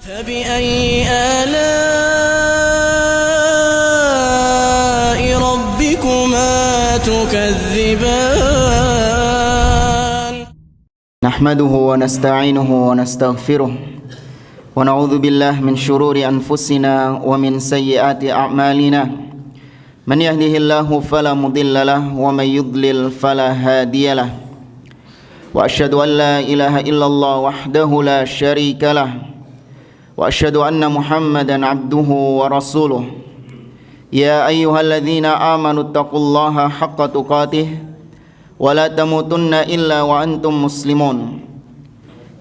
فبأي آلاء ربكما تكذبان نحمده ونستعينه ونستغفره ونعوذ بالله من شرور أنفسنا ومن سيئات أعمالنا من يهده الله فلا مضل له ومن يضلل فلا هادي له وأشهد أن لا إله إلا الله وحده لا شريك له وأشهد أن محمدا عبده ورسوله يا أيها الذين آمنوا اتقوا الله حق تقاته ولا تموتن إلا وأنتم مسلمون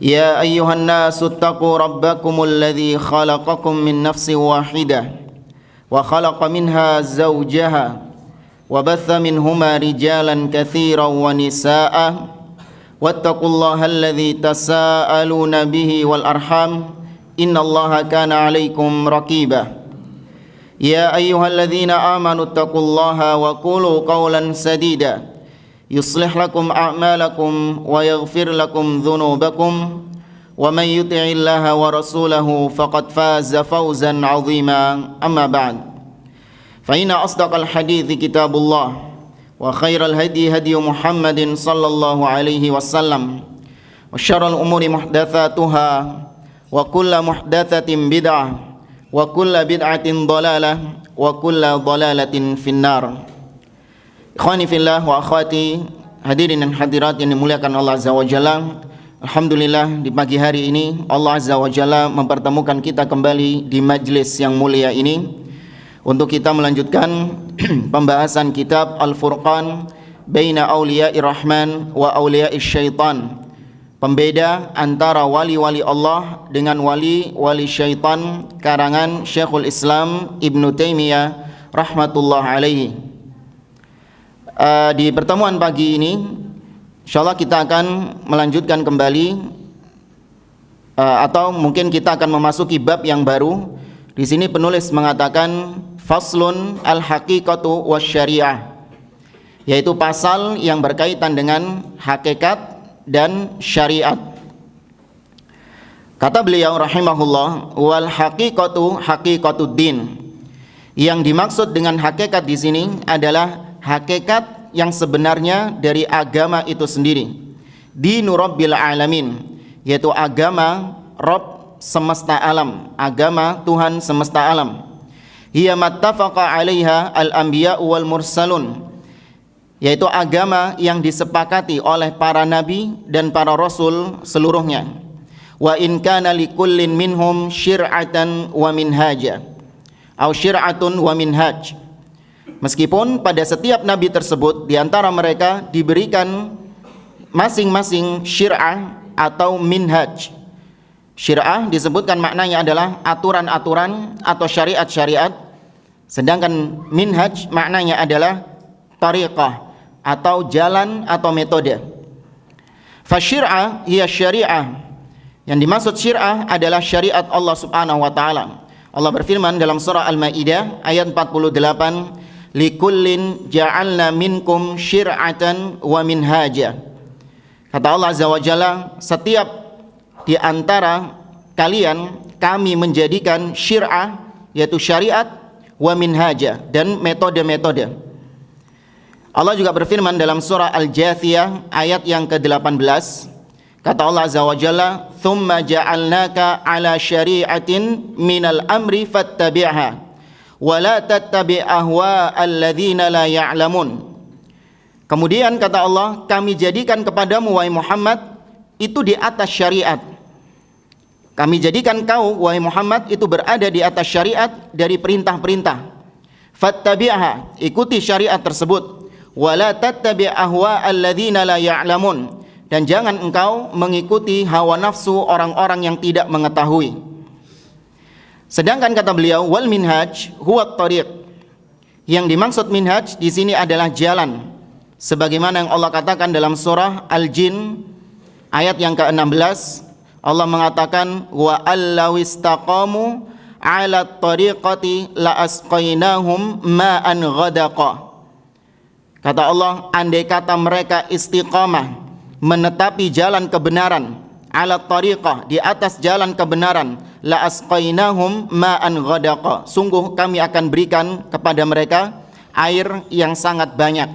يا أيها الناس اتقوا ربكم الذي خلقكم من نفس واحدة وخلق منها زوجها وبث منهما رجالا كثيرا ونساء واتقوا الله الذي تساءلون به والأرحام إن الله كان عليكم رقيبا يا أيها الذين آمنوا اتقوا الله وقولوا قولا سديدا يصلح لكم أعمالكم ويغفر لكم ذنوبكم ومن يطع الله ورسوله فقد فاز فوزا عظيما أما بعد فإن أصدق الحديث كتاب الله وخير الهدي هدي محمد صلى الله عليه وسلم وشر الأمور محدثاتها وكل محدثة بدعة وكل بدعة ضلالة وكل ضلالة في النار. Ikhwani fillah wa akhwati, hadirin dan hadirat yang dimuliakan Allah Azza wa Jalla. Alhamdulillah di pagi hari ini Allah Azza wa Jalla mempertemukan kita kembali di majlis yang mulia ini untuk kita melanjutkan pembahasan kitab Al-Furqan Baina Awliya'ir Rahman wa Awliya'is Syaitan. Pembeda antara wali-wali Allah dengan wali-wali syaitan, karangan Syekhul Islam Ibnu Taimiyah rahmatullah alaihi. Di pertemuan pagi ini insyaallah kita akan melanjutkan kembali atau mungkin kita akan memasuki bab yang baru. Di sini penulis mengatakan faslun al-haqiqatu wasyariah, yaitu pasal yang berkaitan dengan hakikat dan syariat. Kata beliau rahimahullah, wal haqiqatu haqiqatuddin. Yang dimaksud dengan hakikat di sini adalah hakikat yang sebenarnya dari agama itu sendiri. Dinu Rabbil Alamin, yaitu agama Rabb semesta alam, agama Tuhan semesta alam. Hiya mattafaqa 'alaiha al-anbiya wal mursalun, yaitu agama yang disepakati oleh para nabi dan para rasul seluruhnya. Wa in kana likullin minhum syir'atan wa minhaja atau syir'atun wa minhaj. Meskipun pada setiap nabi tersebut di antara mereka diberikan masing-masing syir'ah atau minhaj. Syir'ah disebutkan maknanya adalah aturan-aturan atau syariat-syariat, sedangkan minhaj maknanya adalah tariqah atau jalan atau metode. Fasyir'ah hiya syari'ah. Yang dimaksud syir'ah adalah syariat Allah Subhanahu wa taala. Allah berfirman dalam surah Al-Maidah ayat 48, likullin ja'alna minkum syir'atan wa minhaja. Kata Allah Azza wa Jalla, setiap di antara kalian kami menjadikan syir'ah, yaitu syariat, wa minhaja, dan metode-metode. Allah juga berfirman dalam surah Al-Jathiyah ayat yang ke-18. Kata Allah Azza wa Jalla, "Tsumma ja'alnaka 'ala syari'atin minal amri fattabi'ha wa la tattabi' ahwa'al ladzina la ya'lamun." Kemudian kata Allah, kami jadikan kepadamu wahai Muhammad itu di atas syariat. Kami jadikan kau wahai Muhammad itu berada di atas syariat dari perintah-perintah. Fattabi'ha, ikuti syariat tersebut. Wala tattabi' ahwa'al ladzina la ya'lamun, dan jangan engkau mengikuti hawa nafsu orang-orang yang tidak mengetahui. Sedangkan kata beliau, wal minhaj huwa at-tariq. Yang dimaksud minhaj di sini adalah jalan, sebagaimana yang Allah katakan dalam surah Al-Jin ayat yang ke-16. Allah mengatakan, wa allawistaqamu 'ala at-tariqati la asqainahum ma'an ghadaqa. Kata Allah, andai kata mereka istiqamah menetapi jalan kebenaran, ala tariqah, di atas jalan kebenaran, la asqainahum ma'an ghadaqa, sungguh kami akan berikan kepada mereka air yang sangat banyak.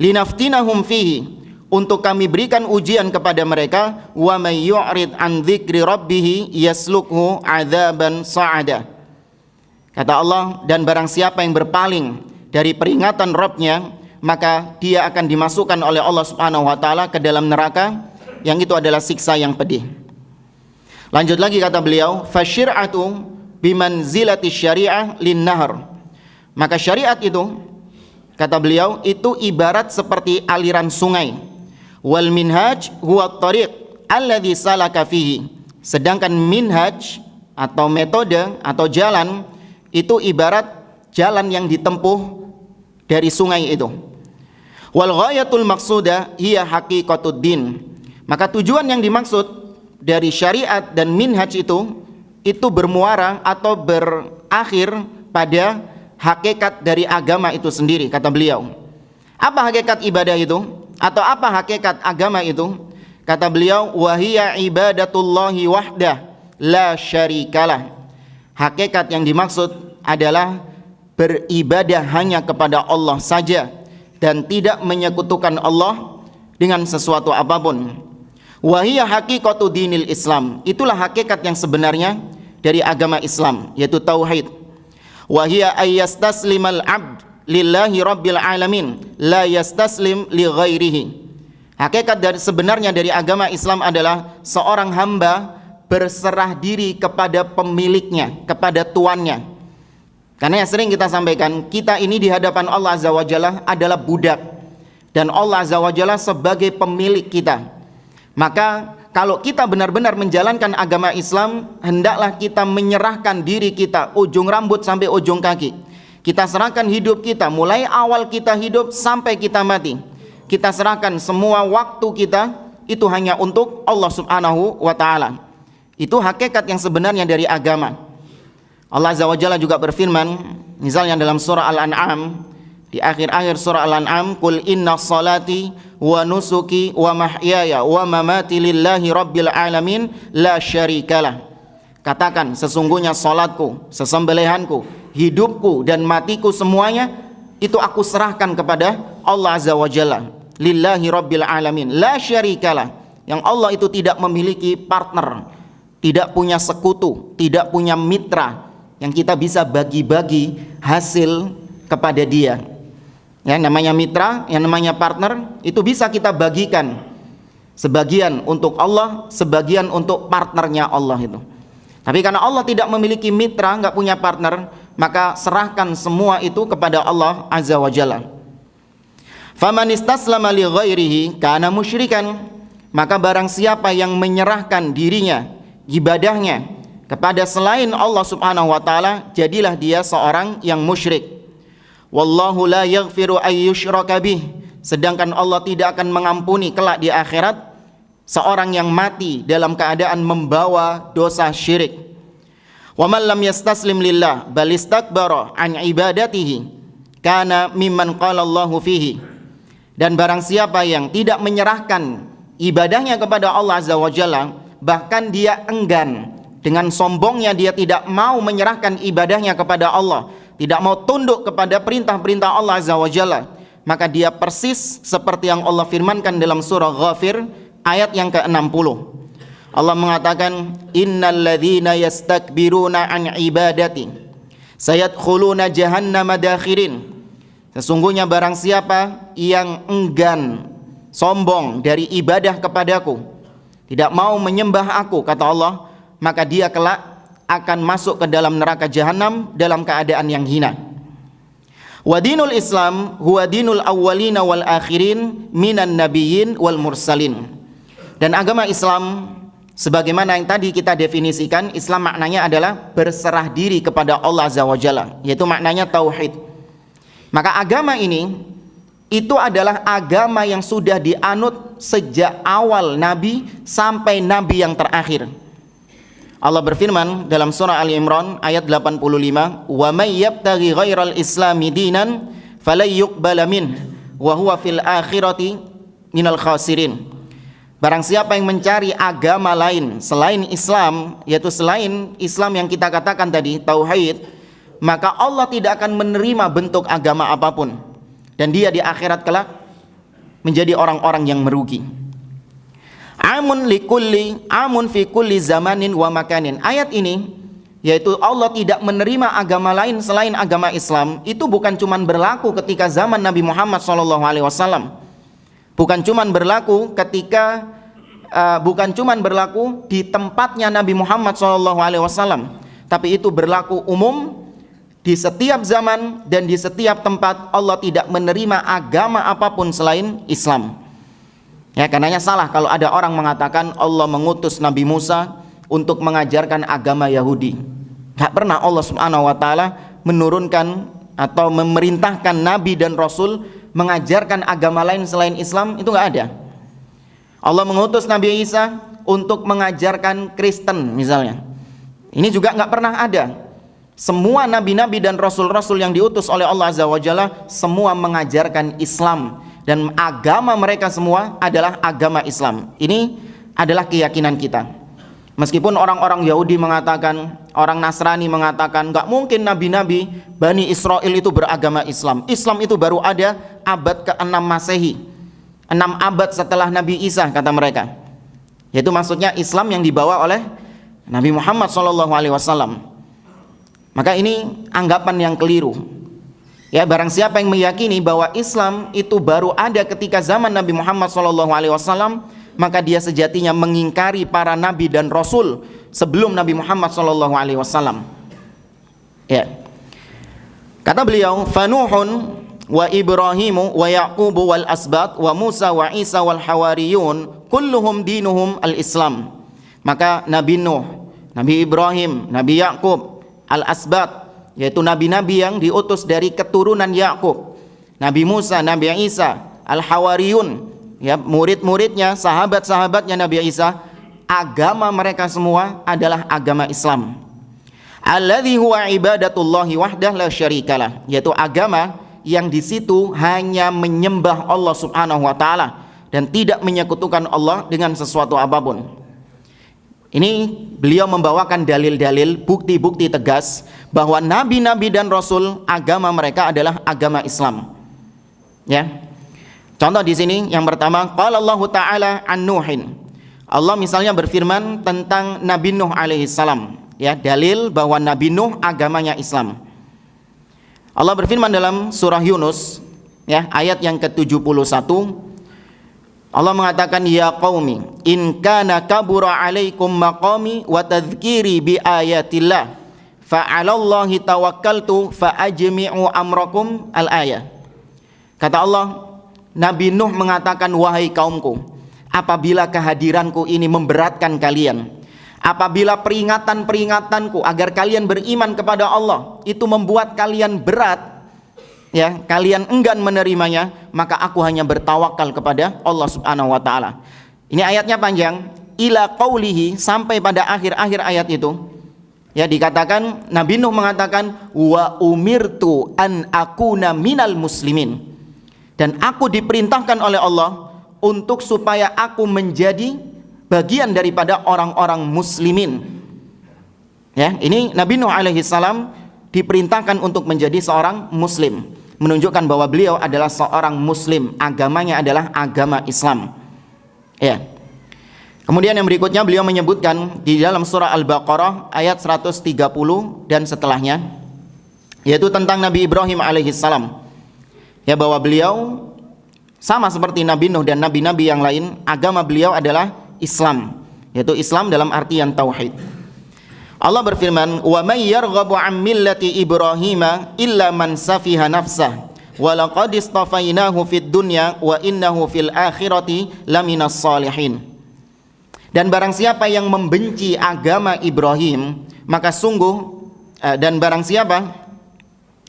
Linaftinahum fihi, untuk kami berikan ujian kepada mereka. Wa may yu'rid an dzikri rabbih yaslukhu adzaban sa'ada. Kata Allah, dan barang siapa yang berpaling dari peringatan Rabb-nya, maka dia akan dimasukkan oleh Allah Subhanahu wa taala ke dalam neraka, yang itu adalah siksa yang pedih. Lanjut lagi kata beliau, fasyir'atu bimanzilati syari'ah lin-nahr. Maka syariat itu, kata beliau, itu ibarat seperti aliran sungai. Wal minhaj huwa at-tariq alladhi salaka fihi. Sedangkan minhaj atau metode atau jalan itu ibarat jalan yang ditempuh dari sungai itu. Wal ghayatul maqsuda hiya haqiqatud din. Maka tujuan yang dimaksud dari syariat dan minhaj itu bermuara atau berakhir pada hakikat dari agama itu sendiri, kata beliau. Apa hakikat ibadah itu? Atau apa hakikat agama itu? Kata beliau, wa hiya ibadatullahi wahdah la syarikalah. Hakikat yang dimaksud adalah beribadah hanya kepada Allah saja dan tidak menyekutukan Allah dengan sesuatu apapun. Wa hiya haqiqatu dinil Islam. Itulah hakikat yang sebenarnya dari agama Islam, yaitu tauhid. Wa hiya ayyastaslimal 'abd lillahi rabbil alamin la yastaslim li ghairihi. Hakikat dari sebenarnya dari agama Islam adalah seorang hamba berserah diri kepada pemiliknya, kepada tuannya. Karena yang sering kita sampaikan, kita ini di hadapan Allah Azza wa Jalla adalah budak, dan Allah Azza wa Jalla sebagai pemilik kita. Maka kalau kita benar-benar menjalankan agama Islam, hendaklah kita menyerahkan diri kita, ujung rambut sampai ujung kaki. Kita serahkan hidup kita, mulai awal kita hidup sampai kita mati. Kita serahkan semua waktu kita, itu hanya untuk Allah Subhanahu wa ta'ala. Itu hakikat yang sebenarnya dari agama. Allah Azza wa Jalla juga berfirman, misalnya dalam surah Al-An'am, di akhir-akhir surah Al-An'am, qul inna salati wa nusuki wa mahyaya wa mamati lillahi rabbil alamin la syarikalah. Katakan, sesungguhnya salatku, sesembelihanku, hidupku dan matiku semuanya itu aku serahkan kepada Allah Azza wa Jalla, lillahi rabbil alamin la syarikalah, yang Allah itu tidak memiliki partner, tidak punya sekutu, tidak punya mitra yang kita bisa bagi-bagi hasil kepada dia. Yang namanya mitra, yang namanya partner, itu bisa kita bagikan. Sebagian untuk Allah, sebagian untuk partnernya Allah itu. Tapi karena Allah tidak memiliki mitra, nggak punya partner, maka serahkan semua itu kepada Allah Azza wa Jalla. Faman istaslama li ghairihi kana musyrikan. Maka barang siapa yang menyerahkan dirinya, ibadahnya kepada selain Allah Subhanahu wa taala, jadilah dia seorang yang musyrik. Wallahu la yaghfiru ay yushraka bih. Sedangkan Allah tidak akan mengampuni kelak di akhirat seorang yang mati dalam keadaan membawa dosa syirik. Wa man lam yastaslim lillah bal istakbara an ibadatihi kana mimman qala Allahu fihi. Dan barang siapa yang tidak menyerahkan ibadahnya kepada Allah Azza wa Jalla, bahkan dia enggan, dengan sombongnya dia tidak mau menyerahkan ibadahnya kepada Allah, tidak mau tunduk kepada perintah-perintah Allah Azza wa Jalla, maka dia persis seperti yang Allah firmankan dalam surah Ghafir ayat yang ke-60. Allah mengatakan, innal ladzina yastakbiruna an ibadati sayadkhuluna jahannama dakhirin. Sesungguhnya barang siapa yang enggan, sombong dari ibadah kepadaku, tidak mau menyembah aku, kata Allah, maka dia kelak akan masuk ke dalam neraka jahanam dalam keadaan yang hina. Wa dinul Islam huwa dinul awwalina wal akhirin minan nabiyyin wal mursalin. Dan agama Islam sebagaimana yang tadi kita definisikan, Islam maknanya adalah berserah diri kepada Allah Azza wa Jalla, yaitu maknanya tauhid. Maka agama ini itu adalah agama yang sudah dianut sejak awal Nabi sampai Nabi yang terakhir. Allah berfirman dalam surah Ali Imran ayat 85, wa may yabtaghi ghairal islami dinan falay yuqbala min wa huwa fil akhirati minal khasirin. Barang siapa yang mencari agama lain selain Islam, yaitu selain Islam yang kita katakan tadi, tauhid, maka Allah tidak akan menerima bentuk agama apapun, dan dia di akhirat kelak menjadi orang-orang yang merugi. Amun fi kulli zamanin wa makanin. Ayat ini, yaitu Allah tidak menerima agama lain selain agama Islam, itu bukan cuma berlaku ketika zaman Nabi Muhammad SAW. Bukan cuma berlaku di tempatnya Nabi Muhammad SAW, tapi itu berlaku umum di setiap zaman dan di setiap tempat. Allah tidak menerima agama apapun selain Islam. Ya, karenanya salah kalau ada orang mengatakan Allah mengutus Nabi Musa untuk mengajarkan agama Yahudi. Tidak pernah Allah Subhanahu wa taala menurunkan atau memerintahkan nabi dan rasul mengajarkan agama lain selain Islam, itu nggak ada. Allah mengutus Nabi Isa untuk mengajarkan Kristen misalnya. Ini juga nggak pernah ada. Semua nabi-nabi dan rasul-rasul yang diutus oleh Allah Azza wa Jalla semua mengajarkan Islam, dan agama mereka semua adalah agama Islam. Ini adalah keyakinan kita. Meskipun orang-orang Yahudi mengatakan, orang Nasrani mengatakan, nggak mungkin nabi-nabi Bani Israel itu beragama Islam. Islam itu baru ada abad ke-6 Masehi, 6 abad setelah Nabi Isa, kata mereka. Yaitu maksudnya Islam yang dibawa oleh Nabi Muhammad SAW. Maka ini anggapan yang keliru. Ya, barang siapa yang meyakini bahwa Islam itu baru ada ketika zaman Nabi Muhammad SAW, maka dia sejatinya mengingkari para nabi dan rasul sebelum Nabi Muhammad SAW. Ya. Kata beliau, fanuhun wa Ibrahimu wa Yaqubu wal asbat wa Musa wa Isa wal hawariyun kulluhum dinuhum al-Islam. Maka Nabi Nuh, Nabi Ibrahim, Nabi Yaqub, al-asbat, yaitu nabi-nabi yang diutus dari keturunan Yakub, Nabi Musa, Nabi Isa, al-hawariyun, ya, murid-muridnya, sahabat-sahabatnya Nabi Isa, agama mereka semua adalah agama Islam. Alladzi huwa ibadatullahi wahdah la syarikalah, yaitu agama yang di situ hanya menyembah Allah Subhanahu wa taala dan tidak menyekutukan Allah dengan sesuatu apapun. Ini beliau membawakan dalil-dalil, bukti-bukti tegas bahwa nabi-nabi dan rasul agama mereka adalah agama Islam. Ya. Contoh di sini yang pertama, qala Allah Ta'ala an Nuhin. Allah misalnya berfirman tentang Nabi Nuh alaihi salam, ya, dalil bahwa Nabi Nuh agamanya Islam. Allah berfirman dalam surah Yunus, ya, ayat yang ke-71. Allah mengatakan, ya qaumi in kana kabura alaikum maqami wa tadhkiri bi ayatillah fa 'alallahi tawakkaltu fa ajmi'u amrakum al-ayah. Kata Allah, Nabi Nuh mengatakan, wahai kaumku, apabila kehadiranku ini memberatkan kalian, apabila peringatan-peringatanku agar kalian beriman kepada Allah itu membuat kalian berat, ya, kalian enggan menerimanya, maka aku hanya bertawakal kepada Allah Subhanahu wa taala. Ini ayatnya panjang, ila qaulihi, sampai pada akhir-akhir ayat itu. Ya, dikatakan Nabi Nuh mengatakan, wa umirtu an akuna minal muslimin. Dan aku diperintahkan oleh Allah untuk supaya aku menjadi bagian daripada orang-orang muslimin. Ya, ini Nabi Nuh alaihi salam diperintahkan untuk menjadi seorang muslim, menunjukkan bahwa beliau adalah seorang muslim, agamanya adalah agama Islam. Ya. Kemudian yang berikutnya beliau menyebutkan di dalam surah Al-Baqarah ayat 130 dan setelahnya, yaitu tentang Nabi Ibrahim alaihi salam. Ya, bahwa beliau sama seperti Nabi Nuh dan nabi-nabi yang lain, agama beliau adalah Islam, yaitu Islam dalam artian tauhid. Allah berfirman, wa may yarghabu 'an millati Ibrahim illa man safiha nafsah wa laqad istafainahu fid dunya wa innahu fil akhirati laminas salihin. Dan barang siapa yang membenci agama Ibrahim, maka sungguh dan barang siapa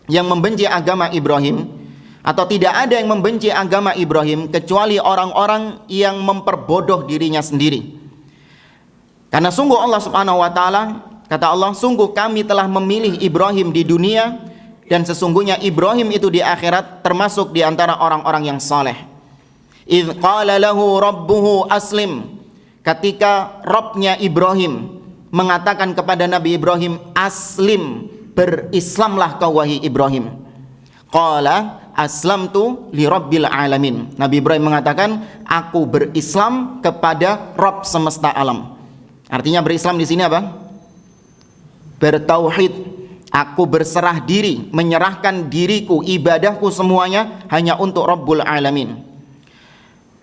yang membenci agama Ibrahim, atau tidak ada yang membenci agama Ibrahim kecuali orang-orang yang memperbodoh dirinya sendiri. Karena sungguh Allah Subhanahu wa taala, kata Allah, sungguh kami telah memilih Ibrahim di dunia, dan sesungguhnya Ibrahim itu di akhirat termasuk di antara orang-orang yang saleh. idz qala lahu rabbuhu aslim, ketika Rabbnya Ibrahim mengatakan kepada Nabi Ibrahim, aslim, berislamlah kau wahai Ibrahim. Qala aslamtu li rabbil alamin. Nabi Ibrahim mengatakan, aku berislam kepada Rabb semesta alam. Artinya berislam di sini apa? Bertauhid. Aku berserah diri, menyerahkan diriku, ibadahku semuanya hanya untuk Rabbul Alamin.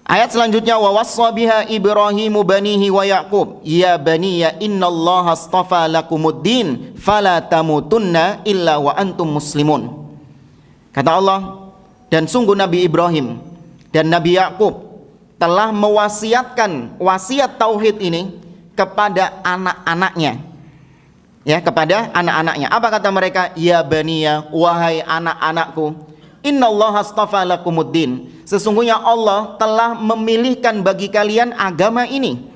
Ayat selanjutnya, wa wassa biha Ibrahimu banihi wa Yaqub ya baniya innallaha astafa lakumuddin fala tamutunna illa wa antum muslimun. Kata Allah, dan sungguh Nabi Ibrahim dan Nabi Yaqub telah mewasiatkan wasiat tauhid ini kepada anak-anaknya. Ya, kepada anak-anaknya. Apa kata mereka? Ya baniya, wahai anak-anakku, innallaha astafa lakumuddin, sesungguhnya Allah telah memilihkan bagi kalian agama ini.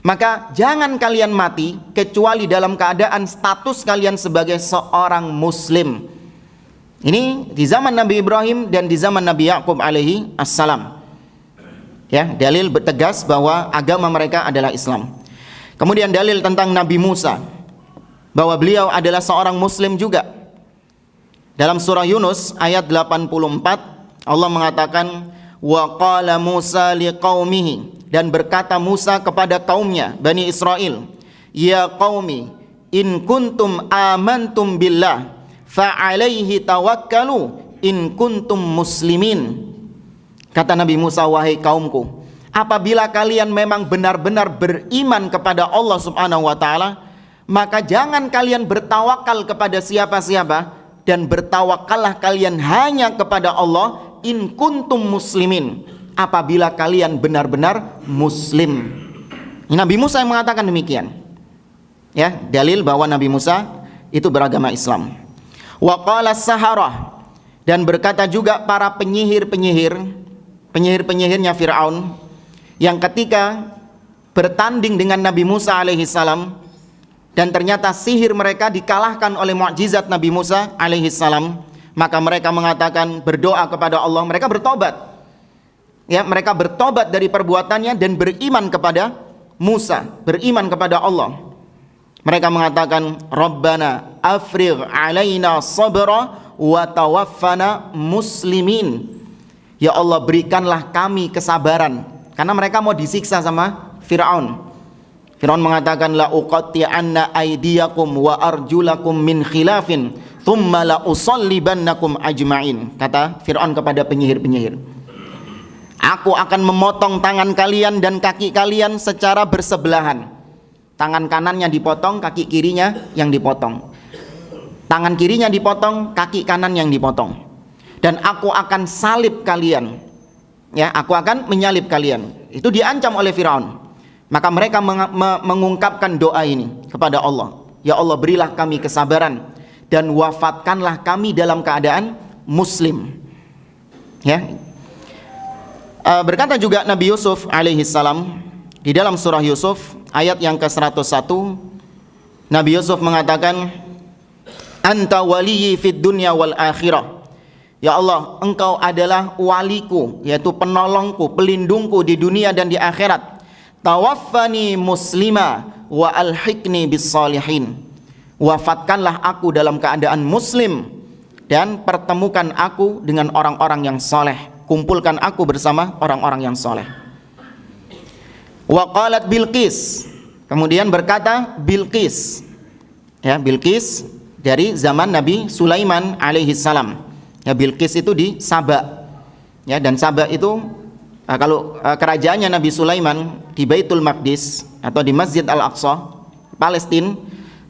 Maka jangan kalian mati kecuali dalam keadaan status kalian sebagai seorang muslim. Ini di zaman Nabi Ibrahim dan di zaman Nabi Yaqub alaihi assalam. Ya, dalil bertegas bahwa agama mereka adalah Islam. Kemudian dalil tentang Nabi Musa, bahwa beliau adalah seorang muslim juga. Dalam surah Yunus ayat 84 Allah mengatakan, wa qala Musa liqaumihi, dan berkata Musa kepada kaumnya Bani Israel, ya qaumi in kuntum amantum billah fa alaihi tawakkalu in kuntum muslimin. Kata Nabi Musa, wahai kaumku, apabila kalian memang benar-benar beriman kepada Allah Subhanahu wa taala, maka jangan kalian bertawakal kepada siapa-siapa, dan bertawakallah kalian hanya kepada Allah in kuntum muslimin, apabila kalian benar-benar muslim. Nabi Musa yang mengatakan demikian. Ya, dalil bahwa Nabi Musa itu beragama Islam. Wa qala saharah, dan berkata juga para penyihir-penyihirnya Fir'aun, yang ketika bertanding dengan Nabi Musa alaihi salam, dan ternyata sihir mereka dikalahkan oleh mukjizat Nabi Musa alaihi salam, maka mereka mengatakan, berdoa kepada Allah, mereka bertobat. Ya, mereka bertobat dari perbuatannya dan beriman kepada Musa, beriman kepada Allah. Mereka mengatakan, Rabbana afrigh alaina sabra wa tawaffana muslimin. Ya Allah, berikanlah kami kesabaran, karena mereka mau disiksa sama Fir'aun. Fir'aun mengatakan, la uqatti'anna aydiyakum wa arjulakum min khilafin thumma la usallibannakum ajma'in. Kata Fir'aun kepada penyihir-penyihir, aku akan memotong tangan kalian dan kaki kalian secara bersebelahan. Tangan kanannya dipotong, kaki kirinya yang dipotong. Tangan kirinya dipotong, kaki kanan yang dipotong. Dan aku akan salib kalian. Ya, aku akan menyalib kalian. Itu diancam oleh Fir'aun. Maka mereka mengungkapkan doa ini kepada Allah, ya Allah, berilah kami kesabaran dan wafatkanlah kami dalam keadaan muslim. Ya. Berkata juga Nabi Yusuf alaihi salam di dalam surah Yusuf ayat yang ke-101, Nabi Yusuf mengatakan, anta waliyyi fid dunya wal akhirah. Ya Allah, engkau adalah waliku, yaitu penolongku, pelindungku di dunia dan di akhirat. Tawaffani muslima wa alhiqni bis salihin. Wafatkanlah aku dalam keadaan muslim dan pertemukan aku dengan orang-orang yang soleh. Kumpulkan aku bersama orang-orang yang soleh. Wa qalat Bilqis, kemudian berkata Bilqis. Ya, Bilqis dari zaman Nabi Sulaiman alaihi salam. Ya, Bilqis itu di Saba. Ya, dan Saba itu kalau kerajaannya Nabi Sulaiman di Baitul Maqdis atau di Masjid Al-Aqsa, Palestina,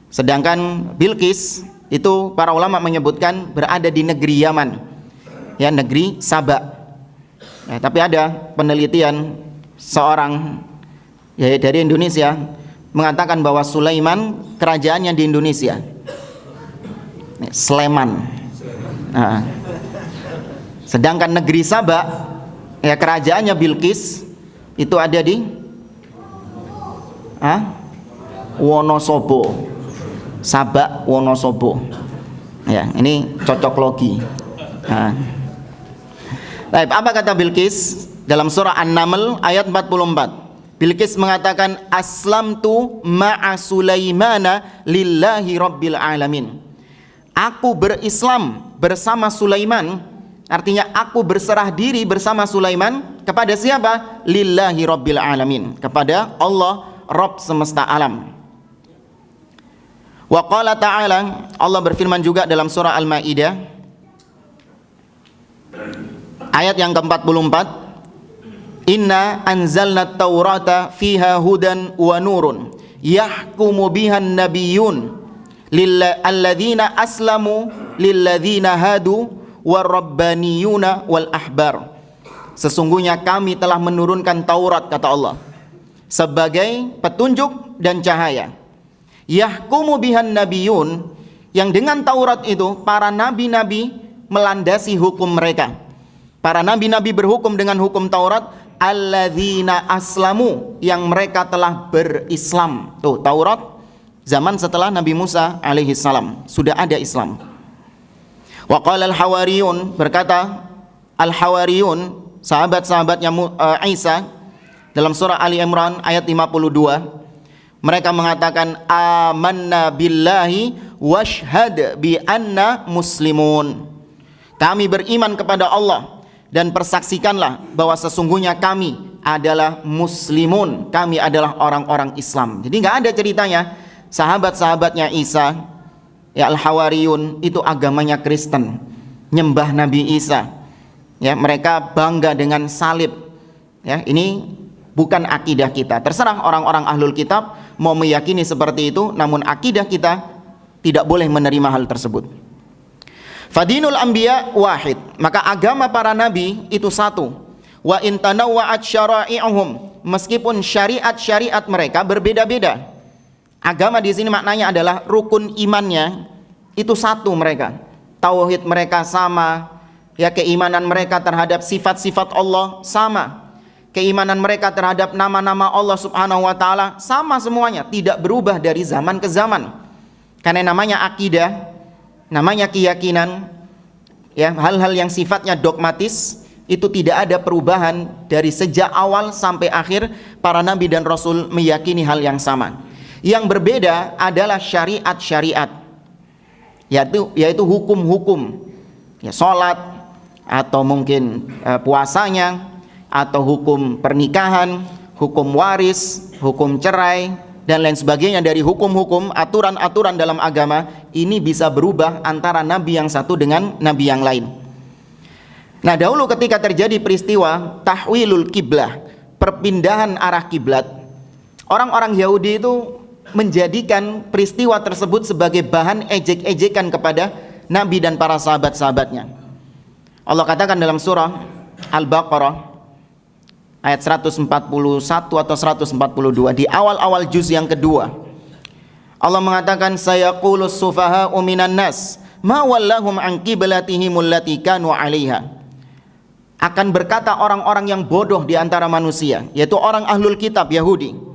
sedangkan Bilqis itu para ulama menyebutkan berada di negeri Yaman, ya, negeri Saba. Ya, tapi ada penelitian seorang ya, dari Indonesia mengatakan bahwa Sulaiman kerajaannya di Indonesia, Sleman. Nah, sedangkan negeri Saba, ya, kerajaannya Bilqis itu ada di Wonosobo. Sabak Wonosobo. Ya, ini cocok logi. Nah. Baik, apa kata Bilqis? Dalam surah An-Naml ayat 44, Bilqis mengatakan aslamtu ma'a Sulaimana lillahi rabbil alamin. Aku berislam bersama Sulaiman, artinya aku berserah diri bersama Sulaiman kepada siapa? Lillahi rabbil alamin, kepada Allah Rabb semesta alam. Wa qala ta'ala, Allah berfirman juga dalam surah Al-Maidah ayat yang ke-44, inna anzalna taurata fiha hudan wa nurun yahkumu bihan nabiyyun alladzina aslamu lilladzina hadu warabbaniyuna wal ahbar. Sesungguhnya kami telah menurunkan Taurat, kata Allah, sebagai petunjuk dan cahaya. Yahkumu bihan nabiyun, yang dengan Taurat itu para nabi-nabi melandasi hukum mereka. Para nabi-nabi berhukum dengan hukum Taurat. Alladzina aslamu, yang mereka telah berislam. Tuh, Taurat zaman setelah Nabi Musa alaihi salam sudah ada Islam. Wa qala al-hawariyun, berkata al-hawariyun, sahabat-sahabatnya Isa, dalam surah Ali Imran ayat 52, mereka mengatakan amanna billahi washhad bi anna muslimun. Kami beriman kepada Allah dan persaksikanlah bahwa sesungguhnya kami adalah muslimun, kami adalah orang-orang Islam. Jadi nggak ada ceritanya sahabat-sahabatnya Isa, ya al-hawariyun, itu agamanya Kristen, nyembah Nabi Isa. Ya, mereka bangga dengan salib. Ya, ini bukan akidah kita. Terserah orang-orang ahlul kitab mau meyakini seperti itu, namun akidah kita tidak boleh menerima hal tersebut. Fadinul anbiya wahid, maka agama para nabi itu satu. Wa in tanawwa'at syara'i'uhum, meskipun syariat-syariat mereka berbeda-beda. Agama di sini maknanya adalah rukun imannya itu satu mereka. Tauhid mereka sama, ya, keimanan mereka terhadap sifat-sifat Allah sama. Keimanan mereka terhadap nama-nama Allah Subhanahu wa taala sama semuanya, tidak berubah dari zaman ke zaman. Karena namanya akidah, namanya keyakinan, ya, hal-hal yang sifatnya dogmatis itu tidak ada perubahan dari sejak awal sampai akhir. Para nabi dan rasul meyakini hal yang sama. Yang berbeda adalah syariat-syariat, yaitu hukum-hukum, ya, salat atau mungkin puasanya, atau hukum pernikahan, hukum waris, hukum cerai, dan lain sebagainya dari hukum-hukum, aturan-aturan dalam agama. Ini bisa berubah antara nabi yang satu dengan nabi yang lain. Nah, dahulu ketika terjadi peristiwa tahwilul kiblah, perpindahan arah kiblat, orang-orang Yahudi itu menjadikan peristiwa tersebut sebagai bahan ejek-ejekan kepada nabi dan para sahabat-sahabatnya. Allah katakan dalam surah Al-Baqarah ayat 141 atau 142, di awal-awal juz yang kedua, Allah mengatakan sayaqulus sufaha'u minan nas ma wallahum an qiblatihim allati kanu 'alaiha. Akan berkata orang-orang yang bodoh di antara manusia, yaitu orang ahlul kitab Yahudi,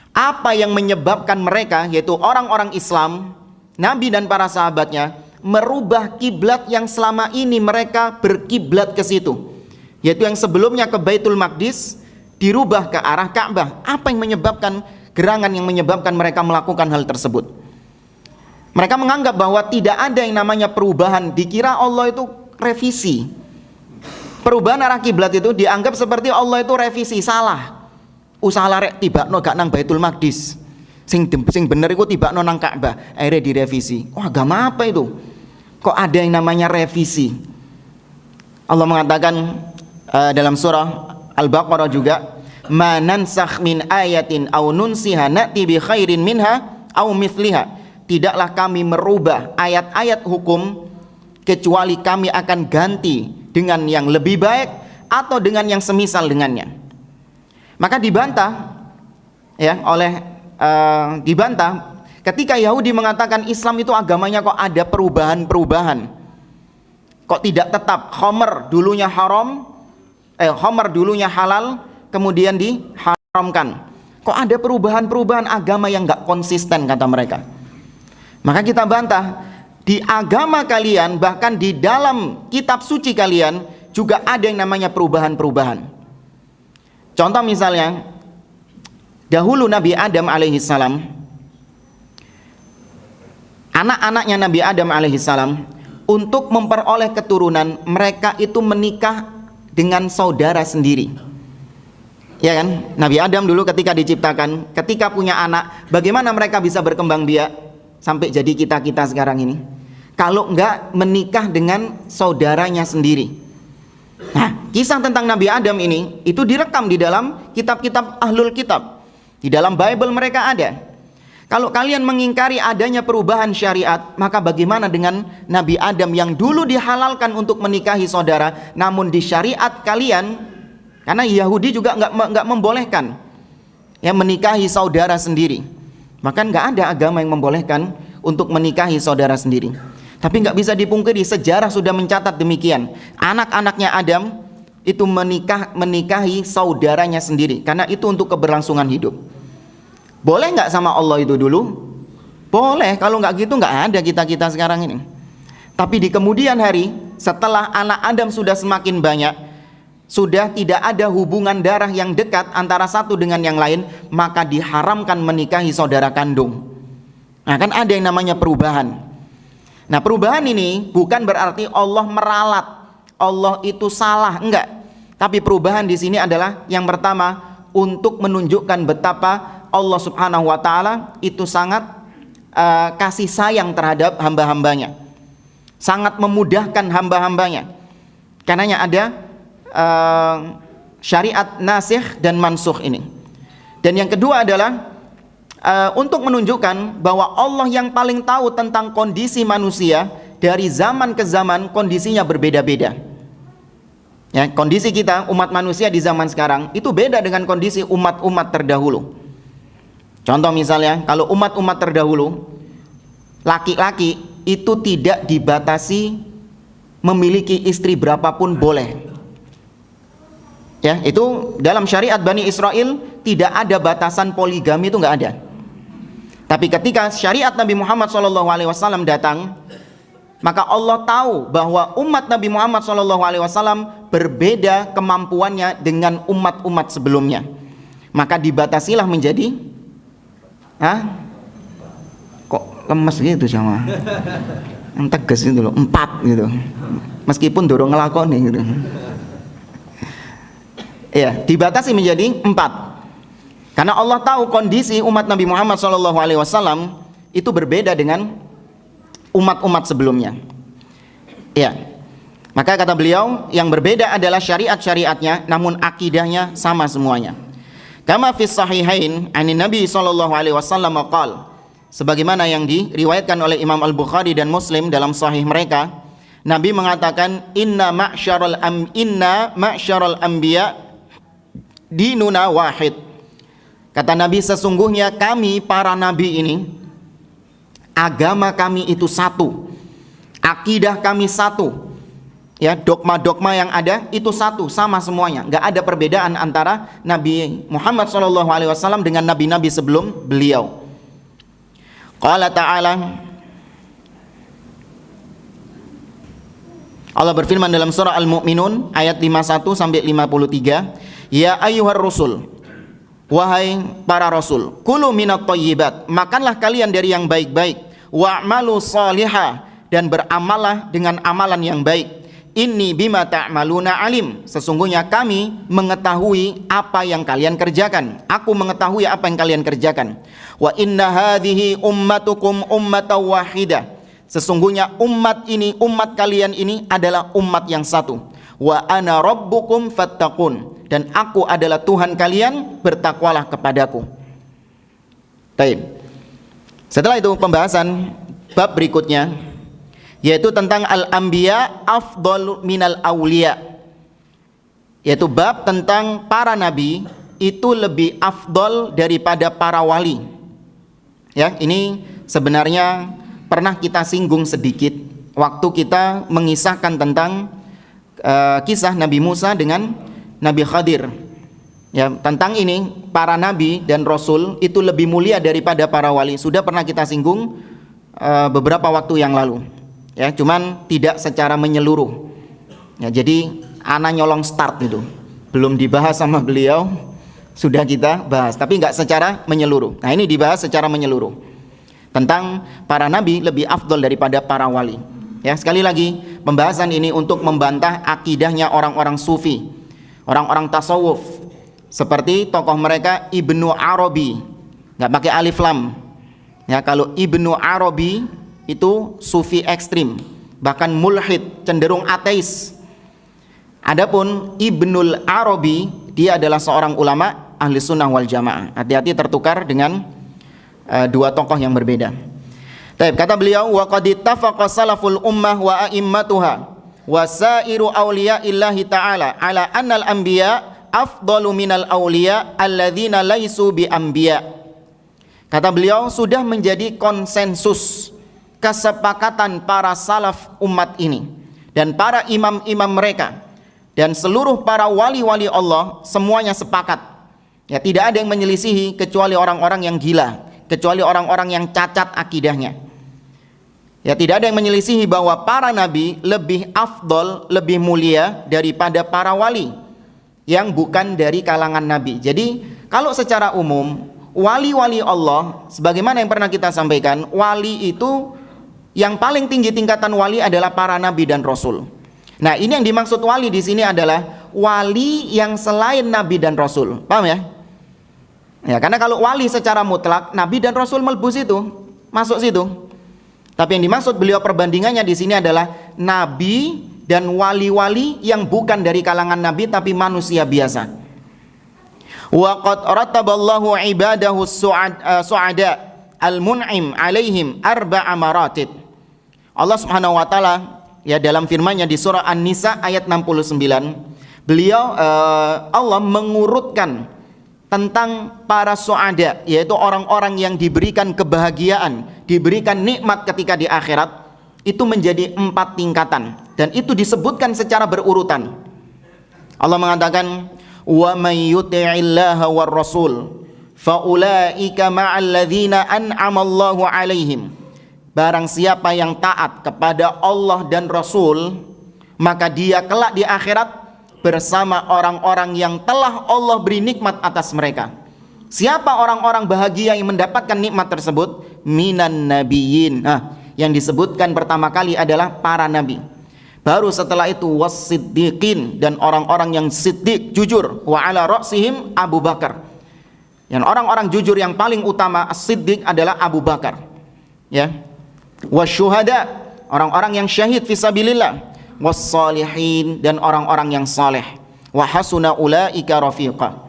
apa yang menyebabkan mereka, yaitu orang-orang Islam, nabi dan para sahabatnya, merubah kiblat yang selama ini mereka berkiblat ke situ, yaitu yang sebelumnya ke Baitul Maqdis dirubah ke arah Ka'bah. Apa yang menyebabkan gerangan yang menyebabkan mereka melakukan hal tersebut? Mereka menganggap bahwa tidak ada yang namanya perubahan. Dikira Allah itu revisi. Perubahan arah kiblat itu dianggap seperti Allah itu revisi, salah. Usaha rek tibakno gak nang Baitul Maqdis. Sing bener iku tibakno nang Ka'bah, akhirnya direvisi. Oh, agama apa itu? Kok ada yang namanya revisi? Allah mengatakan dalam surah Al-Baqarah juga, ma nansakh min ayatin aw nunsiha na'ti bi khairin minha aw mithliha. Tidaklah kami merubah ayat-ayat hukum kecuali kami akan ganti dengan yang lebih baik atau dengan yang semisal dengannya. Maka dibantah, ya, dibantah ketika Yahudi mengatakan Islam itu agamanya kok ada perubahan-perubahan, kok tidak tetap. Khamr dulunya haram, khamr dulunya halal, kemudian diharamkan. Kok ada perubahan-perubahan agama yang gak konsisten, kata mereka. Maka kita bantah, di agama kalian, bahkan di dalam kitab suci kalian juga ada yang namanya perubahan-perubahan. Contoh misalnya, dahulu Nabi Adam alaihissalam, anak-anaknya Nabi Adam alaihissalam, untuk memperoleh keturunan, mereka itu menikah dengan saudara sendiri. Ya kan? Nabi Adam dulu ketika diciptakan, ketika punya anak, bagaimana mereka bisa berkembang biak sampai jadi kita-kita sekarang ini? Kalau enggak menikah dengan saudaranya sendiri. Nah, kisah tentang Nabi Adam ini itu direkam di dalam kitab-kitab ahlul kitab. Di dalam Bible mereka ada. Kalau kalian mengingkari adanya perubahan syariat, maka bagaimana dengan Nabi Adam yang dulu dihalalkan untuk menikahi saudara, namun di syariat kalian, karena Yahudi juga nggak membolehkan ya menikahi saudara sendiri. Maka nggak ada agama yang membolehkan untuk menikahi saudara sendiri. Tapi nggak bisa dipungkiri, sejarah sudah mencatat demikian. Anak-anaknya Adam itu menikahi saudaranya sendiri, karena itu untuk keberlangsungan hidup. Boleh nggak sama Allah itu dulu? Boleh. Kalau nggak gitu nggak ada kita sekarang ini. Tapi di kemudian hari, setelah anak Adam sudah semakin banyak, sudah tidak ada hubungan darah yang dekat antara satu dengan yang lain, maka diharamkan menikahi saudara kandung. Nah, kan ada yang namanya perubahan. Nah, perubahan ini bukan berarti Allah meralat, Allah itu salah, enggak. Tapi perubahan di sini adalah yang pertama untuk menunjukkan betapa Allah Subhanahu wa taala itu sangat kasih sayang terhadap hamba-hambanya. Sangat memudahkan hamba-hambanya. Karenanya ada syariat nasikh dan mansukh ini. Dan yang kedua adalah untuk menunjukkan bahwa Allah yang paling tahu tentang kondisi manusia, dari zaman ke zaman kondisinya berbeda-beda. Ya, kondisi kita umat manusia di zaman sekarang itu beda dengan kondisi umat-umat terdahulu. Contoh misalnya, kalau umat-umat terdahulu, laki-laki itu tidak dibatasi memiliki istri berapapun boleh. Ya, itu dalam syariat Bani Israel tidak ada batasan poligami, itu nggak ada. Tapi ketika syariat Nabi Muhammad SAW datang, maka Allah tahu bahwa umat Nabi Muhammad SAW berbeda kemampuannya dengan umat-umat sebelumnya. Maka dibatasilah menjadi, kok lemes gitu sama? Yang tegas itu loh, 4 gitu. Meskipun dorong ngelakoni gitu. Ya, dibatasi menjadi 4. Karena Allah tahu kondisi umat Nabi Muhammad SAW itu berbeda dengan umat-umat sebelumnya. Ya, maka kata beliau, yang berbeda adalah syariat-syariatnya, namun akidahnya sama semuanya. Kama fis sahihain anin Nabi SAW qala, sebagaimana yang diriwayatkan oleh Imam Al-Bukhari dan Muslim dalam sahih mereka, Nabi mengatakan, inna ma'syaral anbiya dinuna wahid. Kata Nabi, sesungguhnya kami para nabi ini, agama kami itu satu, akidah kami satu, ya, dogma-dogma yang ada itu satu, sama semuanya, nggak ada perbedaan antara Nabi Muhammad SAW dengan nabi-nabi sebelum beliau. Qala ta'ala, Allah berfirman dalam surah Al-Mu'minun ayat 51 sampai 53, ya ayyuhar rusul, wahai para rasul, kulu minat thayyibat, makanlah kalian dari yang baik-baik, wa'malu salihah, dan beramallah dengan amalan yang baik. Inni bima ta'maluna alim, sesungguhnya kami mengetahui apa yang kalian kerjakan. Aku mengetahui apa yang kalian kerjakan. Wa inna hadhihi ummatukum ummatan wahidah, sesungguhnya umat ini, umat kalian ini adalah umat yang satu. Wa ana rabbukum fattaqun, dan aku adalah Tuhan kalian, bertakwalah kepadaku. Baik. Setelah itu pembahasan bab berikutnya, yaitu tentang al-anbiya afdal minal awliya, yaitu bab tentang para nabi itu lebih afdal daripada para wali. Ya, ini sebenarnya pernah kita singgung sedikit waktu kita mengisahkan tentang kisah Nabi Musa dengan Nabi Khadir. Ya, tentang ini para nabi dan rasul itu lebih mulia daripada para wali. Sudah pernah kita singgung beberapa waktu yang lalu. Ya, cuman tidak secara menyeluruh. Ya, jadi ana nyolong start itu. Belum dibahas sama beliau. sudah kita bahas, tapi nggak secara menyeluruh. Nah, ini dibahas secara menyeluruh tentang para nabi lebih afdol daripada para wali. Ya, sekali lagi pembahasan ini untuk membantah akidahnya orang-orang sufi, orang-orang tasawuf, seperti tokoh mereka Ibnu Arabi, nggak pakai alif lam. Ya, kalau Ibnu Arabi itu sufi ekstrim, bahkan mulhid, cenderung ateis. Adapun Ibnul Arabi, dia adalah seorang ulama ahli sunnah wal jamaah. Hati-hati tertukar dengan dua tokoh yang berbeda. Baik, kata beliau, wa qad ittafaqa salaful ummah wa a'immatuha wa sairu awliya'illahi ta'ala ala annal anbiya afdalu minal awliya alladzina laisu bi anbiya. Kata beliau, sudah menjadi konsensus kesepakatan para salaf umat ini dan para imam-imam mereka dan seluruh para wali-wali Allah, semuanya sepakat. Ya, tidak ada yang menyelisihi kecuali orang-orang yang gila, kecuali orang-orang yang cacat akidahnya. Ya, tidak ada yang menyelisihi bahwa para nabi lebih afdol, lebih mulia daripada para wali yang bukan dari kalangan nabi. Jadi, kalau secara umum wali-wali Allah, sebagaimana yang pernah kita sampaikan, wali itu yang paling tinggi tingkatan wali adalah para nabi dan rasul. Nah, ini yang dimaksud wali di sini adalah wali yang selain nabi dan rasul. Paham ya? Ya, karena kalau wali secara mutlak nabi dan rasul melebus itu, masuk situ. Tapi yang dimaksud beliau perbandingannya di sini adalah nabi dan wali-wali yang bukan dari kalangan nabi tapi manusia biasa. Wa qad rattaballahu ibadahu su'ada al-mun'im alaihim arba'a maratib. Allah Subhanahu wa taala ya dalam firman-Nya di surah An-Nisa ayat 69, beliau Allah mengurutkan tentang para su'ada, yaitu orang-orang yang diberikan kebahagiaan, diberikan nikmat ketika di akhirat, itu menjadi 4 tingkatan dan itu disebutkan secara berurutan. Allah mengatakan, wa may yuti'illaha war rasul fa ulaika ma'al ladzina an'ama Allahu 'alaihim. Barang siapa yang taat kepada Allah dan Rasul, maka dia kelak di akhirat bersama orang-orang yang telah Allah beri nikmat atas mereka. Siapa orang-orang bahagia yang mendapatkan nikmat tersebut? Minan nabiyyin. Nah, yang disebutkan pertama kali adalah para nabi. Baru setelah itu was-siddiqin, dan orang-orang yang siddiq, jujur. Wa ala ra'sihim Abu Bakar. Yang orang-orang jujur yang paling utama as-siddiq adalah Abu Bakar. Ya. Wasyuhada, orang-orang yang syahid fisabilillah. Was-salihin, dan orang-orang yang saleh. Wa hasuna ulaika rafiqa.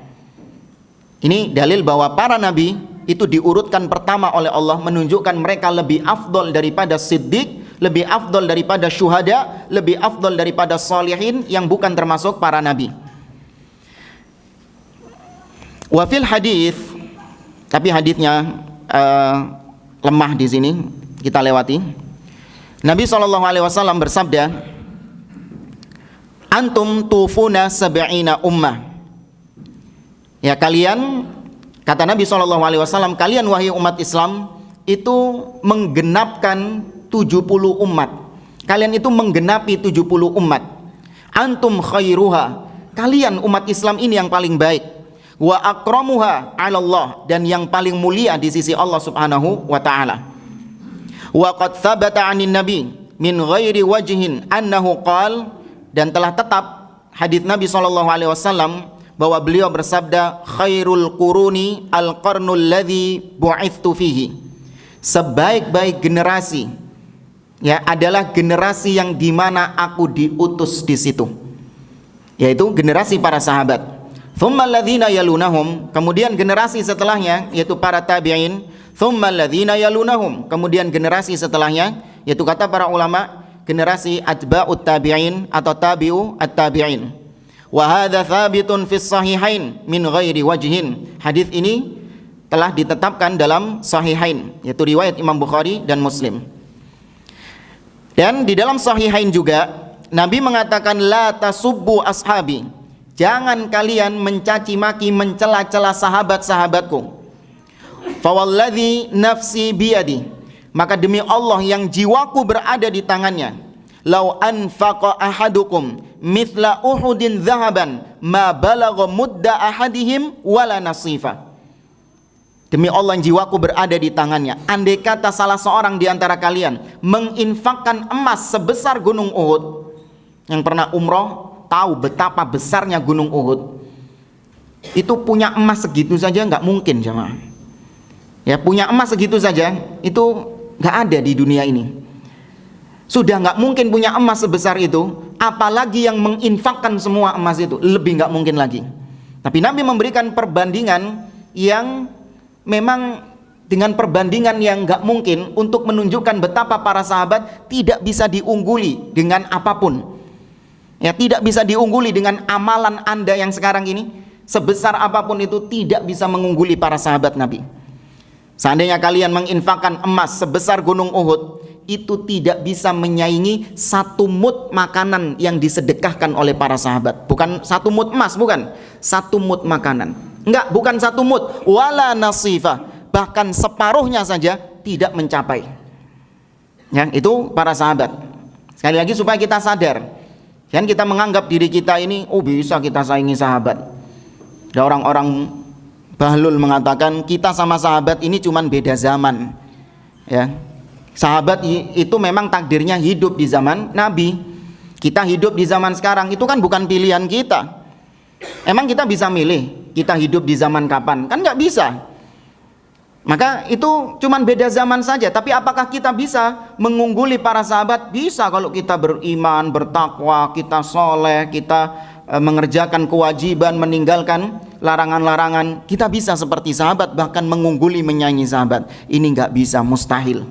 Ini dalil bahwa para nabi itu diurutkan pertama oleh Allah, menunjukkan mereka lebih afdol daripada siddiq, lebih afdol daripada syuhada, lebih afdol daripada salihin yang bukan termasuk para nabi. Wa fil hadis, tapi hadisnya lemah di sini, kita lewati. Nabi SAW bersabda, antum tufuna sab'ina ummah. Ya, kalian, kata Nabi SAW, kalian wahai umat Islam itu menggenapkan 70 umat. Kalian itu menggenapi 70 umat. Antum khairuha, kalian umat Islam ini yang paling baik. Wa akramuha 'ala Allah, dan yang paling mulia di sisi Allah Subhanahu wa taala. Wa qad thabata 'anin nabi min ghairi wajhin annahu qala, dan telah tetap hadis Nabi SAW bahwa beliau bersabda, khairul quruni al-qarnul ladzi bu'ithtu fihi. Sebaik-baik generasi ya adalah generasi yang dimana aku diutus di situ, yaitu generasi para sahabat. Thumma alladzina yalunahum, kemudian generasi setelahnya yaitu para tabi'in. Thumma alladzina yalunahum, kemudian generasi setelahnya yaitu kata para ulama generasi atba'ut tabi'in atau tabi'u at-tabi'in. Wa hadza thabitun fis sahihain min ghairi wajhin. Hadis ini telah ditetapkan dalam sahihain, yaitu riwayat Imam Bukhari dan Muslim. Dan di dalam sahihain juga Nabi mengatakan, la tasubbu ashabi, jangan kalian mencaci maki, mencela-cela sahabat-sahabatku. Fawalladzi nafsi biyadi, maka demi Allah yang jiwaku berada di tangannya, lau anfaqa ahadukum mithla Uhudin dhahaban ma balagha mudda ahadihim wala nasifa. Demi Allah yang jiwaku berada di tangannya, andai kata salah seorang di antara kalian menginfakkan emas sebesar gunung Uhud. Yang pernah umroh tahu betapa besarnya gunung Uhud. Itu punya emas segitu saja nggak mungkin, jemaah. Ya, punya emas segitu saja itu nggak ada di dunia ini. Sudah nggak mungkin punya emas sebesar itu, apalagi yang menginfakkan semua emas itu, lebih nggak mungkin lagi. Tapi Nabi memberikan perbandingan yang memang dengan perbandingan yang nggak mungkin untuk menunjukkan betapa para sahabat tidak bisa diungguli dengan apapun. Ya, tidak bisa diungguli dengan amalan Anda yang sekarang ini. Sebesar apapun itu tidak bisa mengungguli para sahabat Nabi. Seandainya kalian menginfakkan emas sebesar gunung Uhud, itu tidak bisa menyaingi satu mud makanan yang disedekahkan oleh para sahabat. Bukan satu mud emas, bukan. Satu mud makanan. Enggak, bukan satu mud, wala nasifah, bahkan separuhnya saja tidak mencapai. Ya, itu para sahabat. Sekali lagi supaya kita sadar, kan kita menganggap diri kita ini, oh bisa kita saingi sahabat. Ada orang-orang bahlul mengatakan kita sama sahabat ini cuman beda zaman. Ya, sahabat itu memang takdirnya hidup di zaman Nabi. Kita hidup di zaman sekarang, itu kan bukan pilihan kita. Emang kita bisa milih kita hidup di zaman kapan? Kan nggak bisa. Maka itu cuman beda zaman saja. Tapi apakah kita bisa mengungguli para sahabat? Bisa kalau kita beriman, bertakwa, kita soleh, kita mengerjakan kewajiban, meninggalkan larangan-larangan. Kita bisa seperti sahabat, bahkan mengungguli, menyaingi sahabat. Ini nggak bisa, mustahil.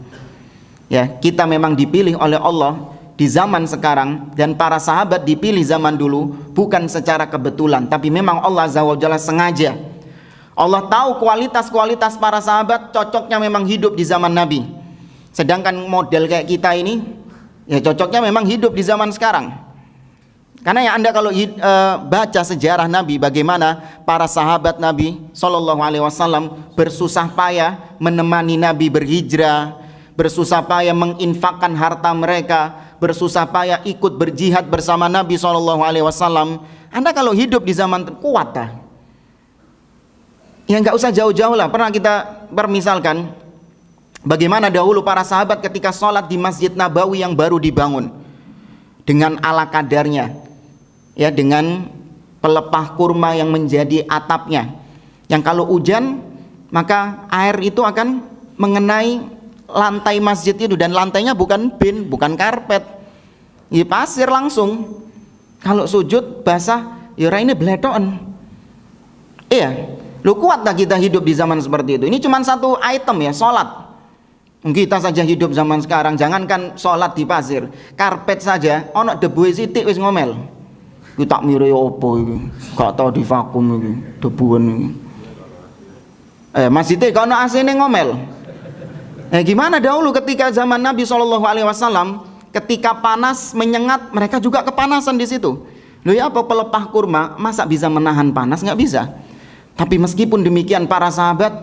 Ya, kita memang dipilih oleh Allah di zaman sekarang, dan para sahabat dipilih zaman dulu bukan secara kebetulan, tapi memang Allah Azza wa Jalla sengaja. Allah tahu kualitas-kualitas para sahabat cocoknya memang hidup di zaman Nabi. Sedangkan model kayak kita ini ya cocoknya memang hidup di zaman sekarang. Karena ya Anda kalau baca sejarah Nabi, bagaimana para sahabat Nabi Shallallahu Alaihi Wasallam bersusah payah menemani Nabi berhijrah, bersusah payah menginfakkan harta mereka, bersusah payah ikut berjihad bersama Nabi SAW. Anda kalau hidup di zaman kuat dah. Ya nggak usah jauh-jauh lah. Pernah kita permisalkan bagaimana dahulu para sahabat ketika sholat di Masjid Nabawi yang baru dibangun dengan ala kadarnya, ya, dengan pelepah kurma yang menjadi atapnya, yang kalau hujan maka air itu akan mengenai lantai masjid itu, dan lantainya bukan bin, bukan karpet, ya pasir langsung. Kalau sujud basah, ya ini beletoan. Iya, lu kuat tak kita hidup di zaman seperti itu? Ini cuma satu item ya, sholat. Kita saja hidup zaman sekarang, jangankan sholat di pasir, karpet saja, ono debu sithik wis ngomel. Ku tak mire opo iki? Gak tau di vakum iki, debuan iki. Masjidnya gak ono AC-ne ngomel. Gimana dahulu ketika zaman Nabi SAW, ketika panas menyengat, mereka juga kepanasan di situ. Loh ya, apa pelepah kurma masa bisa menahan panas? Nggak bisa. Tapi meskipun demikian para sahabat,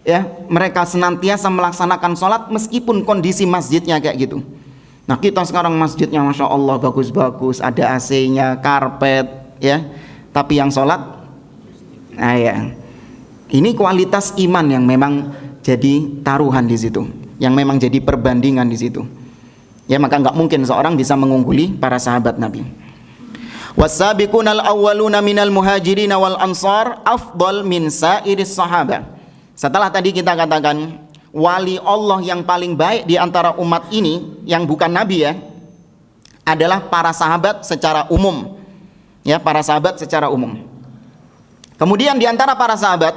ya, mereka senantiasa melaksanakan sholat meskipun kondisi masjidnya kayak gitu. Nah kita sekarang masjidnya masya Allah bagus-bagus, ada AC-nya, karpet, ya. Tapi yang sholat, nah ya, ini kualitas iman yang memang jadi taruhan di situ, yang memang jadi perbandingan di situ. Ya, maka nggak mungkin seorang bisa mengungguli para sahabat Nabi. Was-sabiqunal awwaluna minal muhajirin wal ansar afdal min sairis sahabah. Setelah tadi kita katakan wali Allah yang paling baik di antara umat ini yang bukan Nabi, ya, adalah para sahabat secara umum. Ya, para sahabat secara umum. Kemudian di antara para sahabat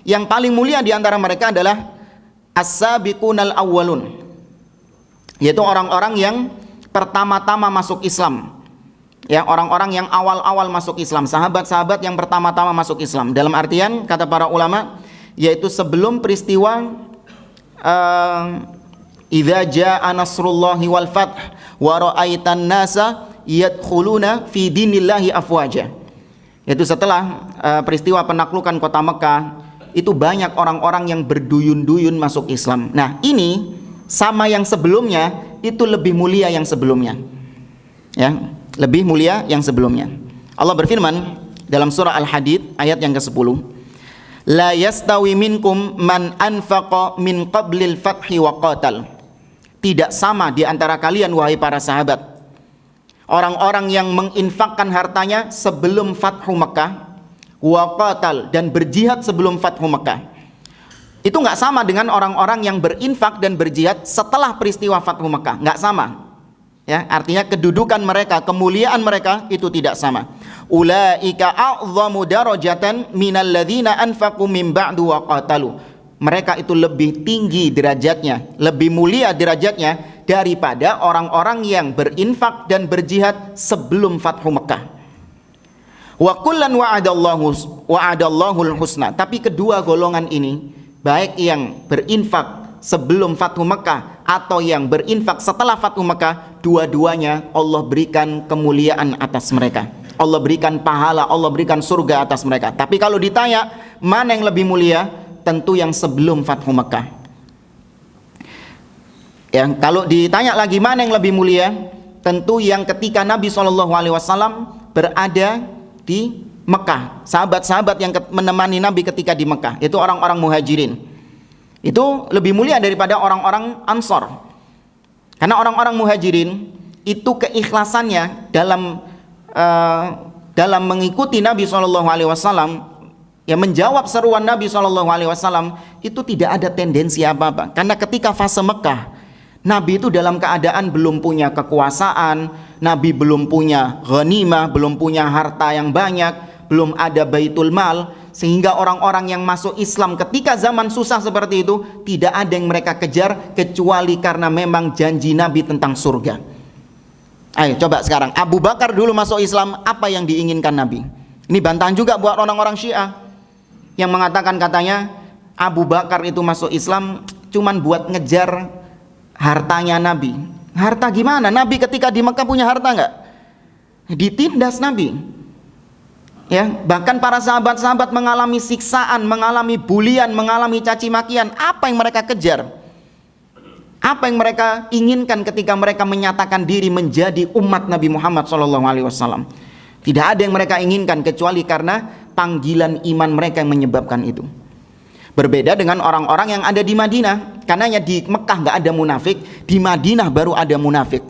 yang paling mulia di antara mereka adalah as-sabiqunal awwalun, yaitu orang-orang yang pertama-tama masuk Islam. Ya, orang-orang yang awal-awal masuk Islam, sahabat-sahabat yang pertama-tama masuk Islam. Dalam artian kata para ulama, yaitu sebelum peristiwa idza jaa nasrullahi wal fath wa ra'aitan nasa yadkhuluna fi dinillahi afwaja. Yaitu setelah peristiwa penaklukan kota Mekah, itu banyak orang-orang yang berduyun-duyun masuk Islam. Nah, ini sama yang sebelumnya, itu lebih mulia yang sebelumnya. Ya, lebih mulia yang sebelumnya. Allah berfirman dalam surah Al-Hadid ayat yang ke-10, la yastawi minkum man anfaqa min qablil fathi wa qatal. Tidak sama di antara kalian wahai para sahabat, orang-orang yang menginfakkan hartanya sebelum Fathu Mekah, wa qatal, dan berjihad sebelum Fathu Mekah. Itu nggak sama dengan orang-orang yang berinfak dan berjihad setelah peristiwa Fathu Mekah. Nggak sama. Ya, artinya kedudukan mereka, kemuliaan mereka itu tidak sama. Ulaika a'zamu darajatan minal ladzina anfaqu min ba'du wa qatalu. Mereka itu lebih tinggi derajatnya, lebih mulia derajatnya daripada orang-orang yang berinfak dan berjihad sebelum Fathu Mekah. Wa kullan wa'adallahul husna. Tapi kedua golongan ini, baik yang berinfak sebelum Fathu Mekah atau yang berinfak setelah Fathu Mekah, dua-duanya Allah berikan kemuliaan atas mereka. Allah berikan pahala, Allah berikan surga atas mereka. Tapi kalau ditanya mana yang lebih mulia, tentu yang sebelum Fathu Mekah. Ya, kalau ditanya lagi mana yang lebih mulia, tentu yang ketika Nabi SAW berada di Mekah, sahabat-sahabat yang menemani Nabi ketika di Mekah, itu orang-orang muhajirin. Itu lebih mulia daripada orang-orang Ansor. Karena orang-orang muhajirin itu keikhlasannya dalam mengikuti Nabi SAW, ya, menjawab seruan Nabi SAW, itu tidak ada tendensi apa-apa. Karena ketika fase Mekah, Nabi itu dalam keadaan belum punya kekuasaan, Nabi belum punya ghanimah, belum punya harta yang banyak, belum ada baitul mal, sehingga orang-orang yang masuk Islam ketika zaman susah seperti itu tidak ada yang mereka kejar kecuali karena memang janji Nabi tentang surga. Ayo coba sekarang, Abu Bakar dulu masuk Islam, apa yang diinginkan Nabi? Ini bantahan juga buat orang-orang Syiah yang mengatakan katanya Abu Bakar itu masuk Islam cuman buat ngejar hartanya Nabi. Harta gimana? Nabi ketika di Mekah punya harta nggak? Ditindas Nabi. Ya, bahkan para sahabat-sahabat mengalami siksaan, mengalami bulian, mengalami caci makian. Apa yang mereka kejar? Apa yang mereka inginkan ketika mereka menyatakan diri menjadi umat Nabi Muhammad SAW? Tidak ada yang mereka inginkan kecuali karena panggilan iman mereka yang menyebabkan itu. Berbeda dengan orang-orang yang ada di Madinah. Karenanya di Mekah nggak ada munafik, di Madinah baru ada munafik.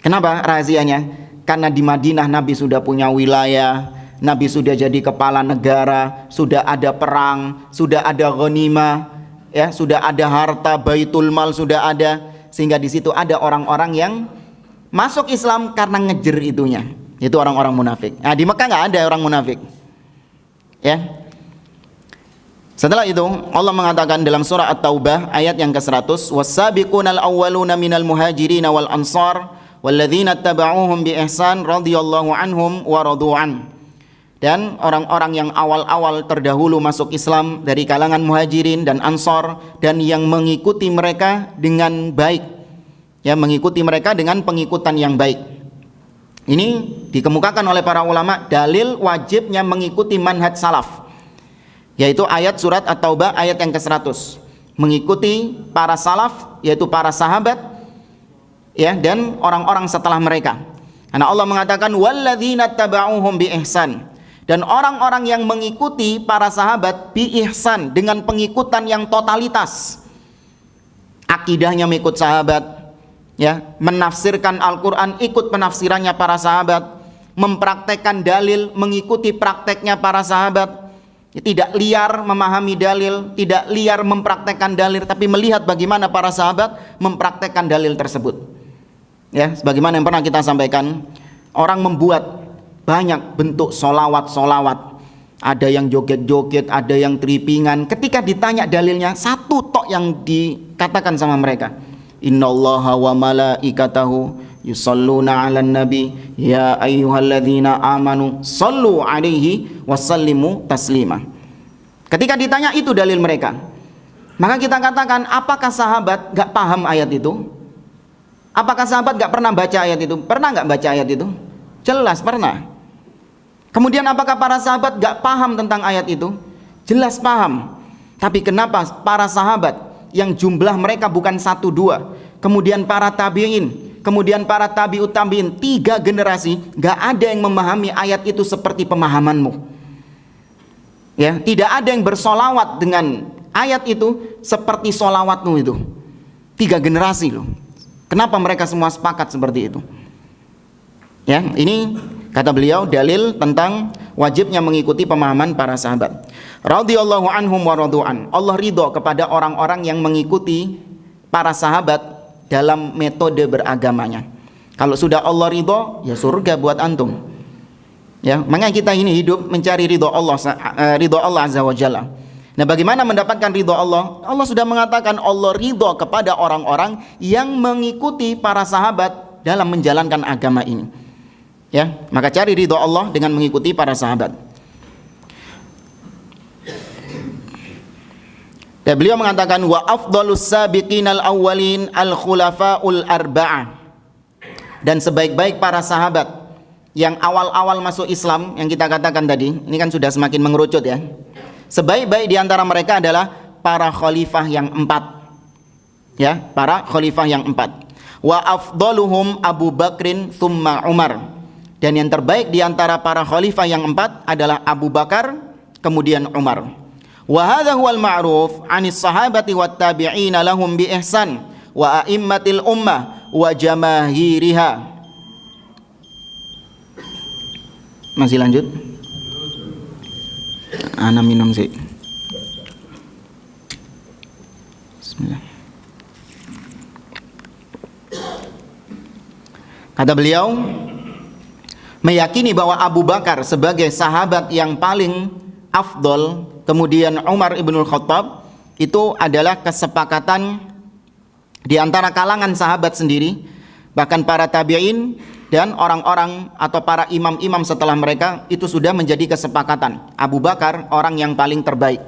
Kenapa rahasianya? Karena di Madinah Nabi sudah punya wilayah, Nabi sudah jadi kepala negara, sudah ada perang, sudah ada ghanimah, ya, sudah ada harta, baitul mal sudah ada, sehingga di situ ada orang-orang yang masuk Islam karena ngejer itunya. Itu orang-orang munafik. Nah, di Mekah nggak ada orang munafik. Ya. Setelah itu Allah mengatakan dalam surah At-Taubah ayat yang ke-100, "Was-sabiqunal awwaluna minal muhajirin wal ansar walladzina tabauhum bi ihsan radhiyallahu anhum wa radu'an." Dan orang-orang yang awal-awal terdahulu masuk Islam dari kalangan muhajirin dan ansar dan yang mengikuti mereka dengan baik. Ya, mengikuti mereka dengan pengikutan yang baik. Ini dikemukakan oleh para ulama dalil wajibnya mengikuti manhaj salaf, yaitu ayat surat At-Taubah ayat yang ke-100, mengikuti para salaf, yaitu para sahabat, ya, dan orang-orang setelah mereka. Karena Allah mengatakan walladzina tabauhum bi ihsan, dan orang-orang yang mengikuti para sahabat bi ihsan, dengan pengikutan yang totalitas, akidahnya mengikut sahabat, ya, menafsirkan Al-Quran ikut penafsirannya para sahabat, mempraktekkan dalil mengikuti prakteknya para sahabat, tidak liar memahami dalil, tidak liar mempraktekkan dalil, tapi melihat bagaimana para sahabat mempraktekkan dalil tersebut. Ya, sebagaimana yang pernah kita sampaikan, orang membuat banyak bentuk solawat-solawat, ada yang joget-joget, ada yang tripingan. Ketika ditanya dalilnya, satu tok yang dikatakan sama mereka, innallaha wa malaikatahu yusalluna 'alan nabi ya ayyuhalladzina amanu sallu 'alaihi wasallimu taslima. Ketika ditanya itu dalil mereka, maka kita katakan, apakah sahabat gak paham ayat itu? Apakah sahabat gak pernah baca ayat itu? Pernah gak baca ayat itu? Jelas pernah. Kemudian apakah para sahabat gak paham tentang ayat itu? Jelas paham. Tapi kenapa para sahabat yang jumlah mereka bukan 1-2, kemudian para tabi'in kemudian para tabi'ut tabi'in, 3 generasi, gak ada yang memahami ayat itu seperti pemahamanmu. Ya, tidak ada yang bersolawat dengan ayat itu seperti solawatmu itu. 3 generasi loh. Kenapa mereka semua sepakat seperti itu? Ya, ini kata beliau dalil tentang wajibnya mengikuti pemahaman para sahabat. Radhiyallahu anhum wa radu'an. Allah ridho kepada orang-orang yang mengikuti para sahabat dalam metode beragamanya. Kalau sudah Allah ridho, ya surga buat antum. Ya, makanya kita ini hidup mencari ridho Allah Azza wa Jalla. Nah, bagaimana mendapatkan ridho Allah? Allah sudah mengatakan Allah ridho kepada orang-orang yang mengikuti para sahabat dalam menjalankan agama ini. Ya, maka cari ridho Allah dengan mengikuti para sahabat. Dan beliau mengatakan wa afdhalus sabiqinal awwalin al khulafaul arba'ah. Dan sebaik-baik para sahabat yang awal-awal masuk Islam yang kita katakan tadi, ini kan sudah semakin mengerucut ya. Sebaik-baik di antara mereka adalah para khalifah yang 4. Ya, para khalifah yang 4. Wa afdaluhum Abu Bakrin thumma Umar. Dan yang terbaik di antara para khalifah yang 4 adalah Abu Bakar, kemudian Umar. Wa hadza huwal ma'ruf 'anis sahabati wat tabi'ina lahum bi ihsan wa a'immatil ummah wa jamaahiriha. Masih lanjut? Ana minum sih. Bismillah. Kata beliau, meyakini bahwa Abu Bakar sebagai sahabat yang paling afdol, kemudian Umar ibnul Khattab, itu adalah kesepakatan di antara kalangan sahabat sendiri, bahkan para tabi'in dan orang-orang atau para imam-imam setelah mereka, itu sudah menjadi kesepakatan Abu Bakar orang yang paling terbaik.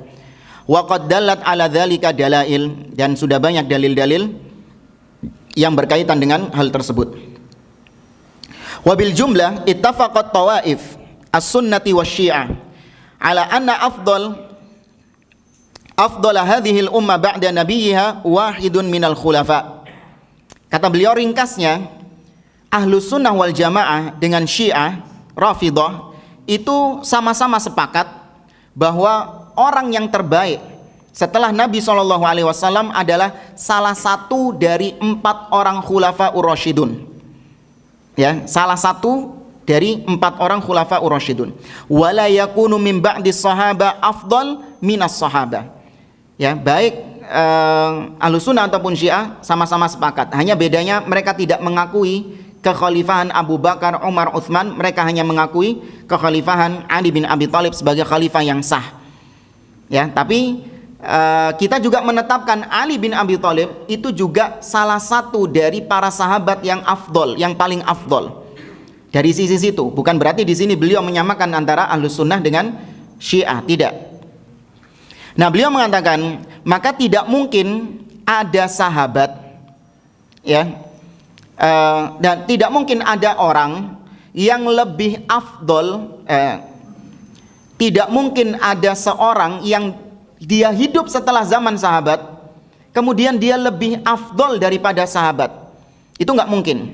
Wa qad dallat ala dzalika dalail, dan sudah banyak dalil-dalil yang berkaitan dengan hal tersebut. Wabil jumlah ittafaqat tawaif as-sunnati wasyi'ah ala anna afdal hadhihi al-umma ba'da nabiyha wahidun minal khulafa. Kata beliau ringkasnya, Ahlus Sunnah wal Jamaah dengan Syiah Rafidah itu sama-sama sepakat bahwa orang yang terbaik setelah Nabi SAW adalah salah satu dari 4 orang khulafa ur-rasyidun. Ya, salah satu dari 4 orang khulafa ur-rasyidun. Wala yakunu min ba'di sahaba afdal minas sahaba. Ya, baik Ahlussunnah ataupun Syiah sama-sama sepakat. Hanya bedanya mereka tidak mengakui kekhalifahan Abu Bakar, Umar, Utsman. Mereka hanya mengakui kekhalifahan Ali bin Abi Thalib sebagai khalifah yang sah. Ya, tapi kita juga menetapkan Ali bin Abi Thalib itu juga salah satu dari para sahabat yang afdol, yang paling afdol. Dari sisi situ, bukan berarti di sini beliau menyamakan antara Ahlus Sunnah dengan Syiah, tidak. Nah, beliau mengatakan, maka tidak mungkin ada sahabat, ya, dan tidak mungkin ada orang yang lebih afdol, tidak mungkin ada seorang yang dia hidup setelah zaman sahabat, kemudian dia lebih afdol daripada sahabat. Itu nggak mungkin.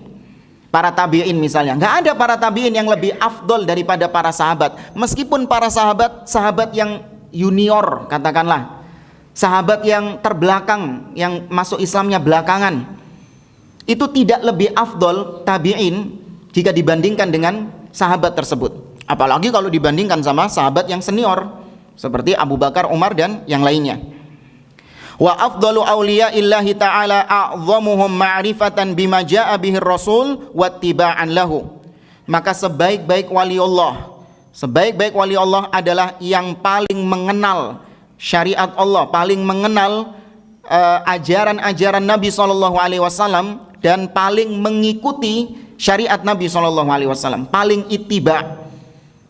Para tabi'in misalnya, nggak ada para tabi'in yang lebih afdol daripada para sahabat. Meskipun para sahabat yang junior, katakanlah, sahabat yang terbelakang, yang masuk Islamnya belakangan, itu tidak lebih afdol tabi'in jika dibandingkan dengan sahabat tersebut. Apalagi kalau dibandingkan sama sahabat yang senior seperti Abu Bakar, Umar, dan yang lainnya. Wa afdalu awliyaillahi ta'ala a'zamuhum ma'rifatan bima ja'a bihi rasul wattiba'an lahu. Maka sebaik-baik wali Allah adalah yang paling mengenal syariat Allah, paling mengenal ajaran-ajaran Nabi SAW, dan paling mengikuti syariat Nabi SAW, paling ittiba'.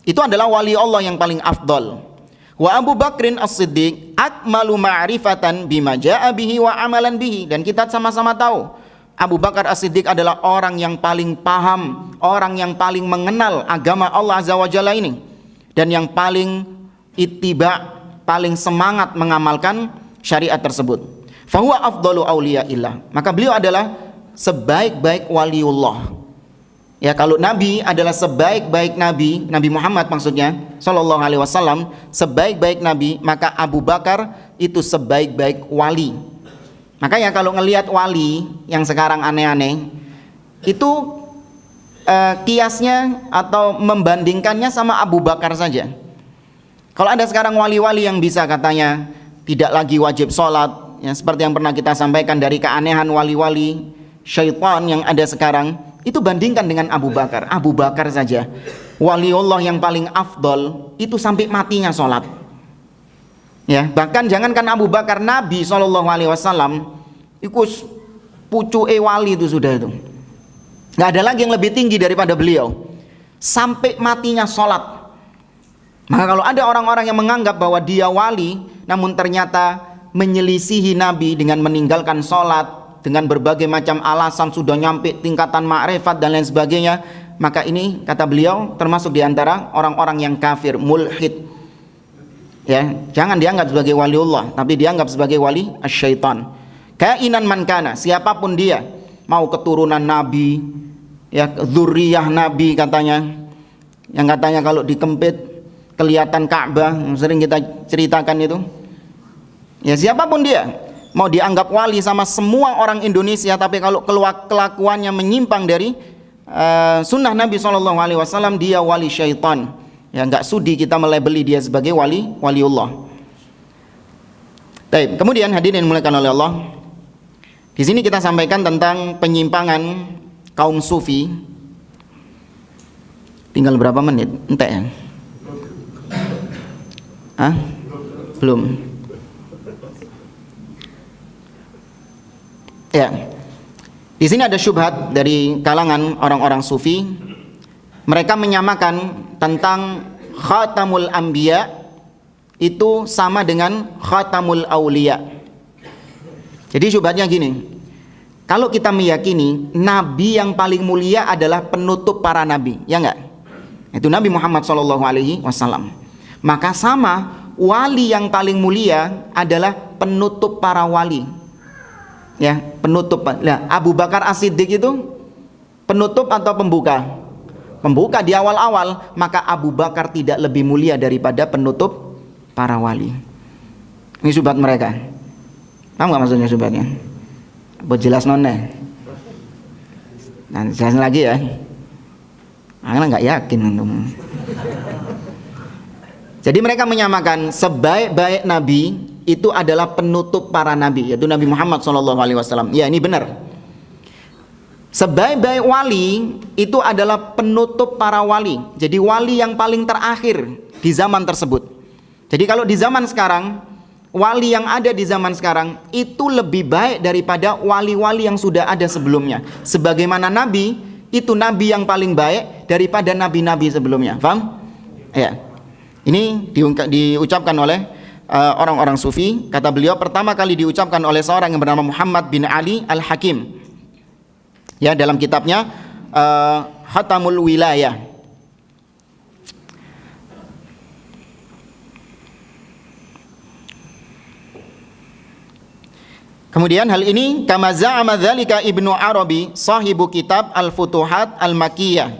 Itu adalah wali Allah yang paling afdal. Wa Abu Bakrin As-Siddiq akmalu ma'rifatan bima ja'a bihi wa amalan bihi. Dan kita sama-sama tahu Abu Bakar As-Siddiq adalah orang yang paling paham, orang yang paling mengenal agama Allah Azza wa Jalla ini, dan yang paling ittiba, paling semangat mengamalkan syariat tersebut. Fahuwa afdalu awliyaillah. Maka beliau adalah sebaik-baik waliullah. Ya, kalau Nabi adalah sebaik-baik Nabi, Nabi Muhammad maksudnya Sallallahu Alaihi Wasallam, sebaik-baik Nabi, maka Abu Bakar itu sebaik-baik wali. Makanya kalau ngelihat wali yang sekarang aneh-aneh, itu kiasnya atau membandingkannya sama Abu Bakar saja. Kalau ada sekarang wali-wali yang bisa katanya tidak lagi wajib sholat, ya, seperti yang pernah kita sampaikan dari keanehan wali-wali syaitan yang ada sekarang, itu bandingkan dengan Abu Bakar. Abu Bakar saja waliullah yang paling afdol itu sampai matinya sholat. Ya, bahkan jangankan Abu Bakar, Nabi SAW ikut pucu wali itu sudah itu. Nggak ada lagi yang lebih tinggi daripada beliau. Sampai matinya sholat. Maka kalau ada orang-orang yang menganggap bahwa dia wali, namun ternyata menyelisihi Nabi dengan meninggalkan sholat, dengan berbagai macam alasan sudah nyampe tingkatan ma'rifat dan lain sebagainya, maka ini kata beliau termasuk diantara orang-orang yang kafir, mulhid. Ya, jangan dianggap sebagai waliullah, tapi dianggap sebagai wali asyaitan. Kainan man kana, siapapun dia, mau keturunan Nabi, ya, dzurriyyah Nabi katanya, yang katanya kalau dikempit kelihatan Ka'bah, sering kita ceritakan itu. Ya, siapapun dia, mau dianggap wali sama semua orang Indonesia, tapi kalau kelakuannya menyimpang dari sunnah Nabi SAW, dia wali syaitan. Ya, nggak sudi kita melabeli dia sebagai waliullah. Baik, kemudian hadirin dimuliakan oleh Allah, di sini kita sampaikan tentang penyimpangan kaum sufi. Tinggal berapa menit? Entek ya? Belum. Ya, di sini ada syubhat dari kalangan orang-orang sufi. Mereka menyamakan tentang khatamul anbiya itu sama dengan khatamul auliya. Jadi syubhatnya gini, kalau kita meyakini Nabi yang paling mulia adalah penutup para Nabi, ya enggak? Itu Nabi Muhammad SAW. Maka sama, wali yang paling mulia adalah penutup para wali. Ya, penutup. Nah, Abu Bakar As-Siddiq itu penutup atau pembuka? Pembuka di awal-awal, maka Abu Bakar tidak lebih mulia daripada penutup para wali. Ini syubhat mereka. Paham nggak maksudnya syubhatnya? Buat jelas nonnya. Nah, jelasin lagi ya. Karena nggak yakin untuk. Jadi mereka menyamakan sebaik-baik Nabi itu adalah penutup para Nabi, yaitu Nabi Muhammad SAW. Ya, ini benar. Sebaik-baik wali itu adalah penutup para wali. Jadi wali yang paling terakhir di zaman tersebut. Jadi kalau di zaman sekarang, wali yang ada di zaman sekarang itu lebih baik daripada wali-wali yang sudah ada sebelumnya. Sebagaimana Nabi, itu Nabi yang paling baik daripada Nabi-Nabi sebelumnya. Paham? Ya. Ini diucapkan oleh orang-orang sufi. Kata beliau, pertama kali diucapkan oleh seorang yang bernama Muhammad bin Ali Al-Hakim. Ya, dalam kitabnya Khatamul Wilayah. Kemudian hal ini kama za'ama dzalika Ibnu Arabi sahibu kitab Al-Futuhat Al-Makkiyah.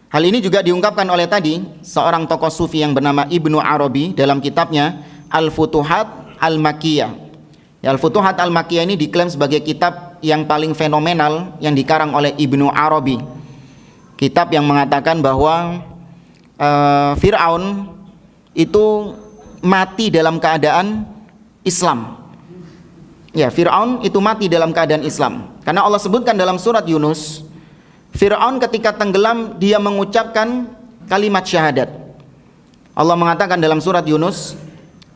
Hal ini juga diungkapkan oleh tadi seorang tokoh sufi yang bernama Ibnu Arabi dalam kitabnya Al-Futuhat Al-Makkiyah. Ya, Al-Futuhat Al-Makkiyah ini diklaim sebagai kitab yang paling fenomenal yang dikarang oleh Ibnu Arabi. Kitab yang mengatakan bahwa Fir'aun itu mati dalam keadaan Islam. Ya, Fir'aun itu mati dalam keadaan Islam. Karena Allah sebutkan dalam surat Yunus, Fir'aun ketika tenggelam dia mengucapkan kalimat syahadat. Allah mengatakan dalam surat Yunus,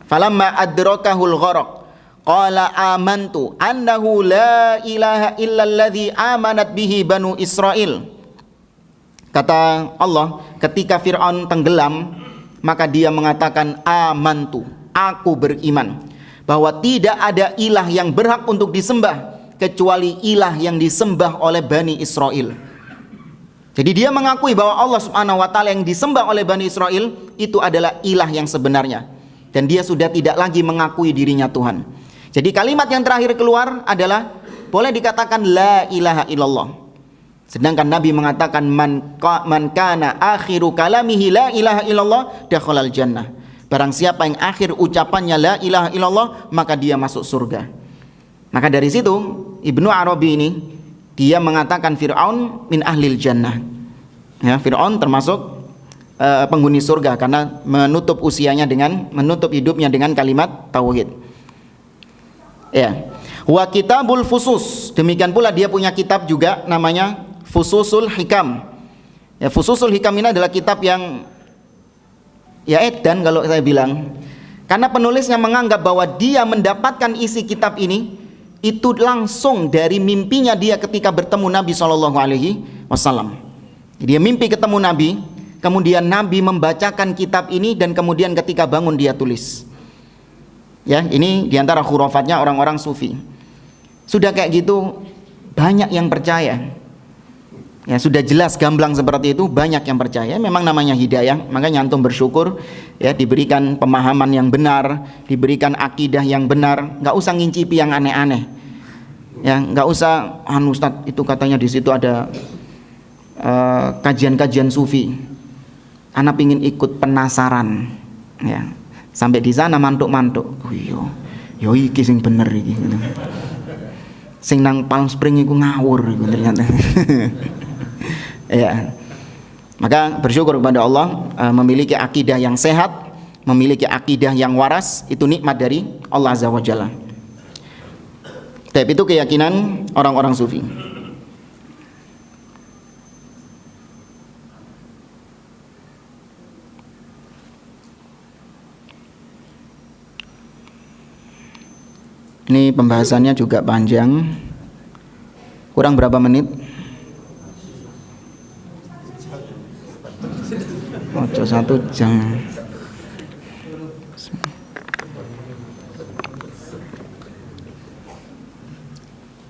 falamma adrakahul gharaq qala amantu annahu la ilaha illalladzi amanat bihi banu Israel. Kata Allah, ketika Fir'aun tenggelam, maka dia mengatakan amantu, aku beriman bahwa tidak ada ilah yang berhak untuk disembah kecuali ilah yang disembah oleh Bani Israel. Jadi dia mengakui bahwa Allah Subhanahu wa taala yang disembah oleh Bani Israel itu adalah ilah yang sebenarnya, dan dia sudah tidak lagi mengakui dirinya Tuhan. Jadi kalimat yang terakhir keluar adalah boleh dikatakan la ilaha illallah. Sedangkan Nabi mengatakan man kana akhiru kalamihi la ilaha illallah dakhalal jannah. Barang siapa yang akhir ucapannya la ilaha illallah, maka dia masuk surga. Maka dari situ Ibnu Arabi ini dia mengatakan Fir'aun min ahlil jannah. Ya, Fir'aun termasuk penghuni surga karena menutup hidupnya dengan kalimat tauhid. Ya. Wa kitabul fusus, demikian pula dia punya kitab juga namanya Fususul Hikam. Ya, Fususul Hikam ini adalah kitab yang ya edan kalau saya bilang, karena penulisnya menganggap bahwa dia mendapatkan isi kitab ini itu langsung dari mimpinya dia ketika bertemu Nabi SAW. Dia mimpi ketemu Nabi, kemudian Nabi membacakan kitab ini dan kemudian ketika bangun dia tulis. Ya, ini diantara khurafatnya orang-orang sufi. Sudah kayak gitu banyak yang percaya. Ya, sudah jelas gamblang seperti itu, banyak yang percaya. Memang namanya hidayah, makanya antum bersyukur ya, diberikan pemahaman yang benar, diberikan akidah yang benar, nggak usah ngincipi yang aneh-aneh. Ya, nggak usah Ustaz itu katanya di situ ada kajian-kajian sufi. Ana pingin ikut, penasaran. Ya. Sampai di sana mantuk-mantuk. Oh iya. Yo iki sing bener iki. Sing nang Palm Spring iku ngawur iku ternyata. Ya. Maka bersyukur kepada Allah, memiliki akidah yang sehat, memiliki akidah yang waras, itu nikmat dari Allah Azza wa Jalla. Tapi itu keyakinan orang-orang sufi. Ini pembahasannya juga panjang. Kurang berapa menit? Ojo 1 jam.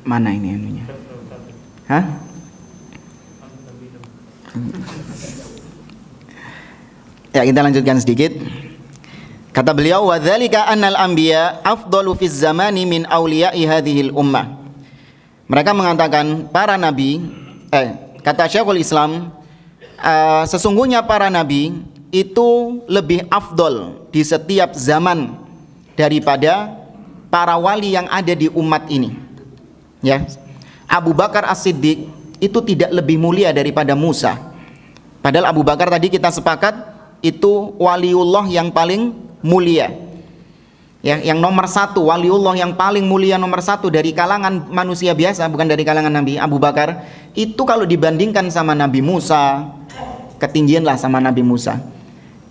Mana ini anunya? Hah? Ya, kita lanjutkan sedikit. Kata beliau, wa dzalika annal anbiya afdalu fiz zamani min auliya'i hadhil ummah. Mereka mengatakan para nabi, kata Syekhul Islam, sesungguhnya para nabi itu lebih afdol di setiap zaman daripada para wali yang ada di umat ini. Ya, Abu Bakar As-Siddiq itu tidak lebih mulia daripada Musa. Padahal Abu Bakar tadi kita sepakat itu waliullah yang paling mulia, ya, yang nomor satu, waliullah yang paling mulia nomor satu dari kalangan manusia biasa, bukan dari kalangan Nabi. Abu Bakar itu kalau dibandingkan sama Nabi Musa, ketinggianlah sama Nabi Musa.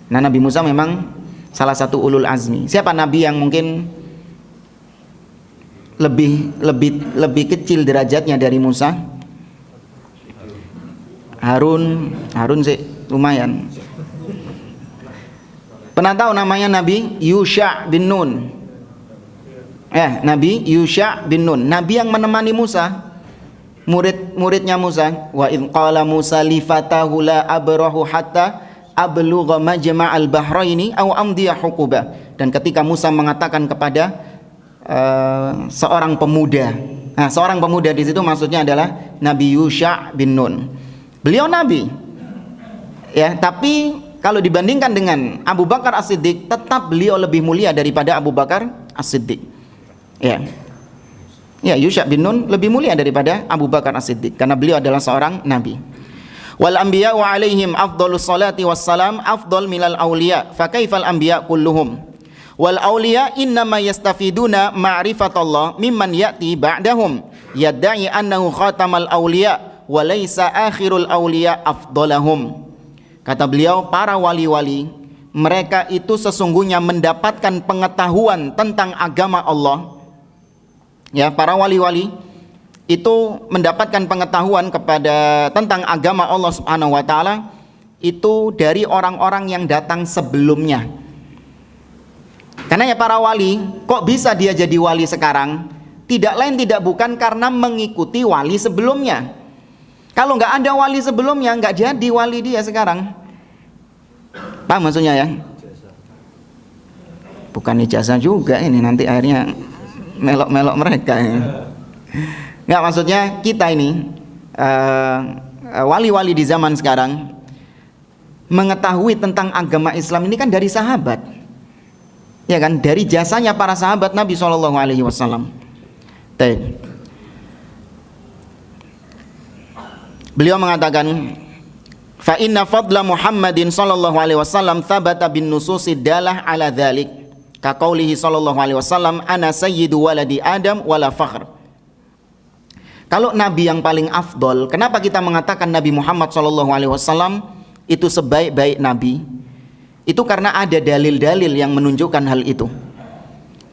Nah, Nabi Musa memang salah satu ulul azmi. Siapa Nabi yang mungkin lebih kecil derajatnya dari Musa? Harun sih lumayan. Pernah tahu namanya Nabi Yusha bin Nun? Nabi Yusha bin Nun, Nabi yang menemani Musa, muridnya Musa. Wa idh qala Musa li fatahu la abrahu hatta ablugha majma'al bahraini aw amdiya huquba. Dan ketika Musa mengatakan kepada seorang pemuda, seorang pemuda di situ maksudnya adalah Nabi Yusha bin Nun. Beliau Nabi, ya, tapi kalau dibandingkan dengan Abu Bakar As-Siddiq, tetap beliau lebih mulia daripada Abu Bakar As-Siddiq. Ya, Yusha bin Nun lebih mulia daripada Abu Bakar As-Siddiq karena beliau adalah seorang nabi. Wal anbiya wa alaihim afdhalus salati wassalam afdhal minal auliya. Fa kaifal anbiya kulluhum? Wal auliya innama yastafiduna ma'rifatallah mimman ya'ti ba'dahum yadda'i annahu khatamal auliya wa laysa akhirul auliya afdhalahum. Kata beliau, para wali-wali mereka itu sesungguhnya mendapatkan pengetahuan tentang agama Allah. Ya, para wali-wali itu mendapatkan pengetahuan tentang agama Allah Subhanahu wa taala itu dari orang-orang yang datang sebelumnya. Karena ya para wali, kok bisa dia jadi wali sekarang? Tidak lain tidak bukan karena mengikuti wali sebelumnya. Kalau nggak ada wali sebelumnya, nggak jadi wali dia sekarang. Paham maksudnya ya? Bukan ijazah juga ini, nanti akhirnya melok-melok mereka ya. Enggak, maksudnya kita ini wali-wali di zaman sekarang mengetahui tentang agama Islam ini kan dari sahabat, ya kan, dari jasanya para sahabat Nabi SAW. Beliau mengatakan, fa inna fadla Muhammadin sallallahu alaihi wasallam thabata bin nususi dalah ala dzalik ka qaulihi sallallahu alaihi wasallam ana sayyidu waladi adam wala fakhr. Kalau nabi yang paling afdol, kenapa kita mengatakan Nabi Muhammad sallallahu alaihi wasallam itu sebaik-baik nabi? Itu karena ada dalil-dalil yang menunjukkan hal itu.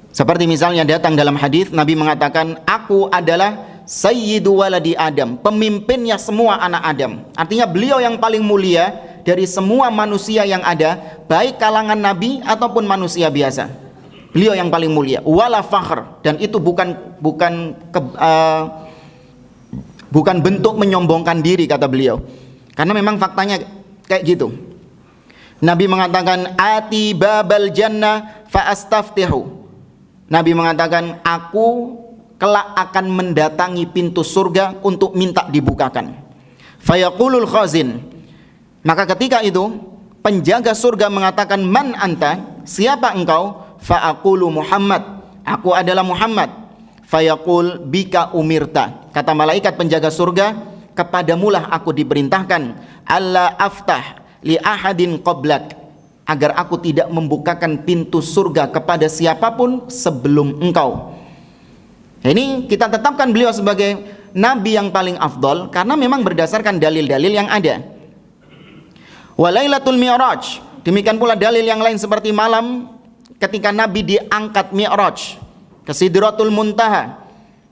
Seperti misalnya datang dalam hadis Nabi mengatakan, aku adalah sayyidu waladi Adam, pemimpinnya semua anak Adam. Artinya beliau yang paling mulia dari semua manusia yang ada, baik kalangan nabi ataupun manusia biasa. Beliau yang paling mulia, wala fakhr, dan itu bukan bentuk menyombongkan diri, kata beliau. Karena memang faktanya kayak gitu. Nabi mengatakan, ati babal jannah fa astaftihu. Nabi mengatakan, aku kelak akan mendatangi pintu surga untuk minta dibukakan. Fayaqulul khazin. Maka ketika itu penjaga surga mengatakan, man anta, siapa engkau? Fa'aqulu Muhammad, aku adalah Muhammad. Fayaqul bika umirta. Kata malaikat penjaga surga, kepadamulah aku diperintahkan, alla aftah li ahadin qablak, agar aku tidak membukakan pintu surga kepada siapapun sebelum engkau. Ini kita tetapkan beliau sebagai nabi yang paling afdol karena memang berdasarkan dalil-dalil yang ada. Walailatul Mi'raj, demikian pula dalil yang lain seperti malam ketika Nabi diangkat Mi'raj ke Sidratul Muntaha.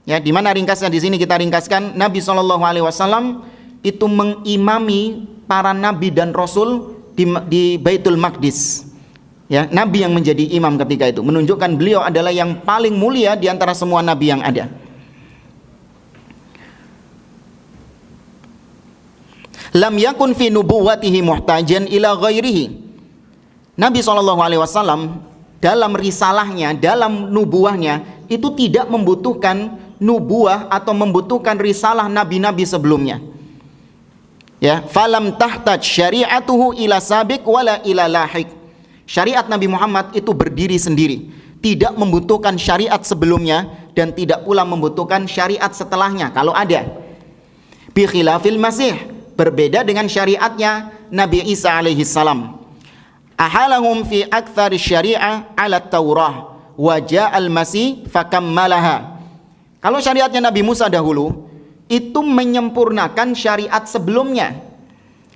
Ya, di mana ringkasnya di sini kita ringkaskan, Nabi SAW itu mengimami para nabi dan rasul di Baitul Maqdis. Ya, nabi yang menjadi imam ketika itu menunjukkan beliau adalah yang paling mulia di antara semua nabi yang ada. Lam yakun fi nubuwwatihi muhtajan ila ghairihi. Nabi SAW dalam risalahnya, dalam nubuahnya itu tidak membutuhkan nubuah atau membutuhkan risalah nabi-nabi sebelumnya. Ya, falam tahtaj syari'atuhu ila sabiq wala ila lahiq. Syariat Nabi Muhammad itu berdiri sendiri, tidak membutuhkan syariat sebelumnya dan tidak pula membutuhkan syariat setelahnya kalau ada. Bi khilafil Masih, berbeda dengan syariatnya Nabi Isa alaihi salam. Ahalahum fi aktsari syari'ah ala Taurah wa ja'al Masih fakammalaha. Kalau syariatnya Nabi Musa dahulu itu menyempurnakan syariat sebelumnya.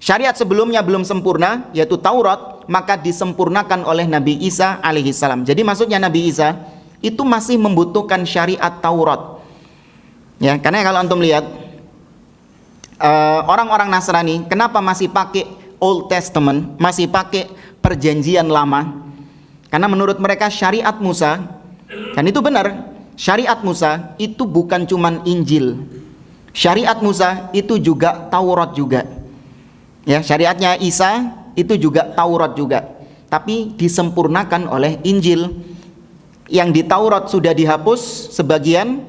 Syariat sebelumnya belum sempurna, yaitu Taurat, maka disempurnakan oleh Nabi Isa alaihi salam. Jadi maksudnya Nabi Isa itu masih membutuhkan syariat Taurat. Ya, karena kalau antum lihat orang-orang Nasrani kenapa masih pakai Old Testament, masih pakai perjanjian lama? Karena menurut mereka syariat Musa, dan itu benar, syariat Musa itu bukan cuman Injil. Syariat Musa itu juga Taurat juga. Ya, syariatnya Isa itu juga Taurat juga. Tapi disempurnakan oleh Injil. Yang di Taurat sudah dihapus sebagian,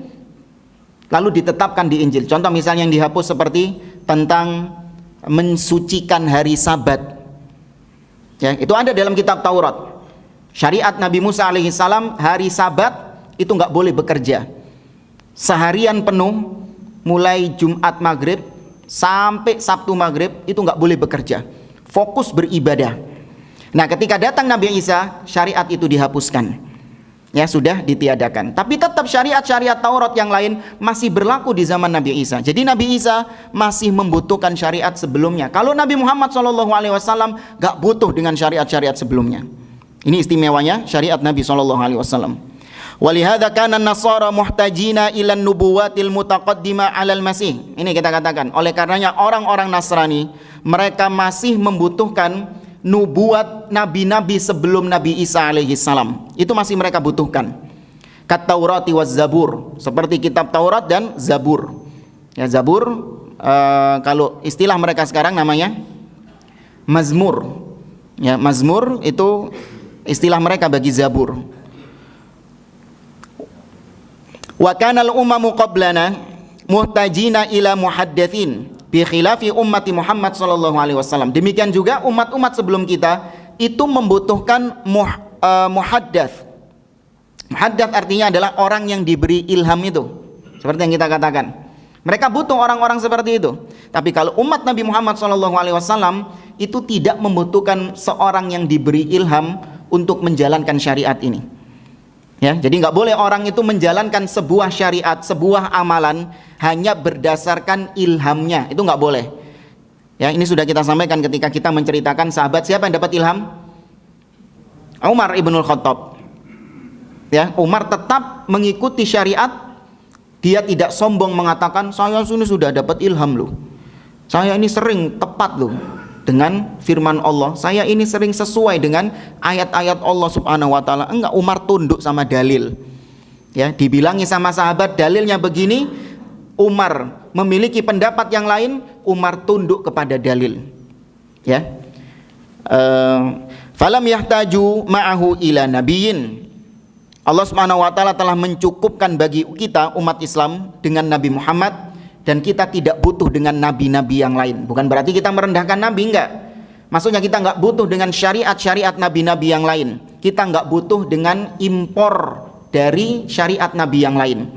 lalu ditetapkan di Injil. Contoh misalnya yang dihapus seperti tentang mensucikan hari Sabat. Ya, itu ada dalam kitab Taurat. Syariat Nabi Musa alaihissalam, hari Sabat itu nggak boleh bekerja. Seharian penuh, mulai Jumat maghrib sampai Sabtu maghrib itu nggak boleh bekerja, fokus beribadah. Nah, ketika datang Nabi Isa, syariat itu dihapuskan, ya, sudah ditiadakan. Tapi tetap syariat-syariat Taurat yang lain masih berlaku di zaman Nabi Isa. Jadi Nabi Isa masih membutuhkan syariat sebelumnya. Kalau Nabi Muhammad SAW nggak butuh dengan syariat-syariat sebelumnya. Ini istimewanya syariat Nabi SAW. Walihada kana an-nasara muhtajina ila an-nubuwatil mutaqaddimah 'alal Masih. Ini kita katakan, oleh karenanya orang-orang Nasrani mereka masih membutuhkan nubuat nabi-nabi sebelum Nabi Isa alaihi salam. Itu masih mereka butuhkan. Kat Taurati waz Zabur, seperti kitab Taurat dan Zabur. Ya, Zabur kalau istilah mereka sekarang namanya Mazmur. Ya, Mazmur itu istilah mereka bagi Zabur. Wa kanal umamu qablana muhtajina ila muhaddatsin bi khilafi ummati Muhammad sallallahu alaihi wasallam. Demikian juga umat-umat sebelum kita itu membutuhkan muhaddats. Muhaddats artinya adalah orang yang diberi ilham itu. Seperti yang kita katakan. Mereka butuh orang-orang seperti itu. Tapi kalau umat Nabi Muhammad SAW itu tidak membutuhkan seorang yang diberi ilham untuk menjalankan syariat ini. Ya, jadi nggak boleh orang itu menjalankan sebuah syariat, sebuah amalan hanya berdasarkan ilhamnya. Itu nggak boleh. Ya, ini sudah kita sampaikan ketika kita menceritakan sahabat siapa yang dapat ilham? Umar ibnul Khattab. Ya, Umar tetap mengikuti syariat. Dia tidak sombong mengatakan saya sudah dapat ilham loh. Saya ini sering tepat loh dengan firman Allah. Saya ini sering sesuai dengan ayat-ayat Allah Subhanahu wa taala. Enggak, Umar tunduk sama dalil. Ya, dibilangi sama sahabat dalilnya begini, Umar memiliki pendapat yang lain, Umar tunduk kepada dalil. Ya. Falam yahtaju ma'ahu ila nabiyyin. Allah Subhanahu wa taala telah mencukupkan bagi kita umat Islam dengan Nabi Muhammad, dan kita tidak butuh dengan nabi-nabi yang lain. Bukan berarti kita merendahkan nabi, enggak. Maksudnya kita enggak butuh dengan syariat-syariat nabi-nabi yang lain. Kita enggak butuh dengan impor dari syariat nabi yang lain.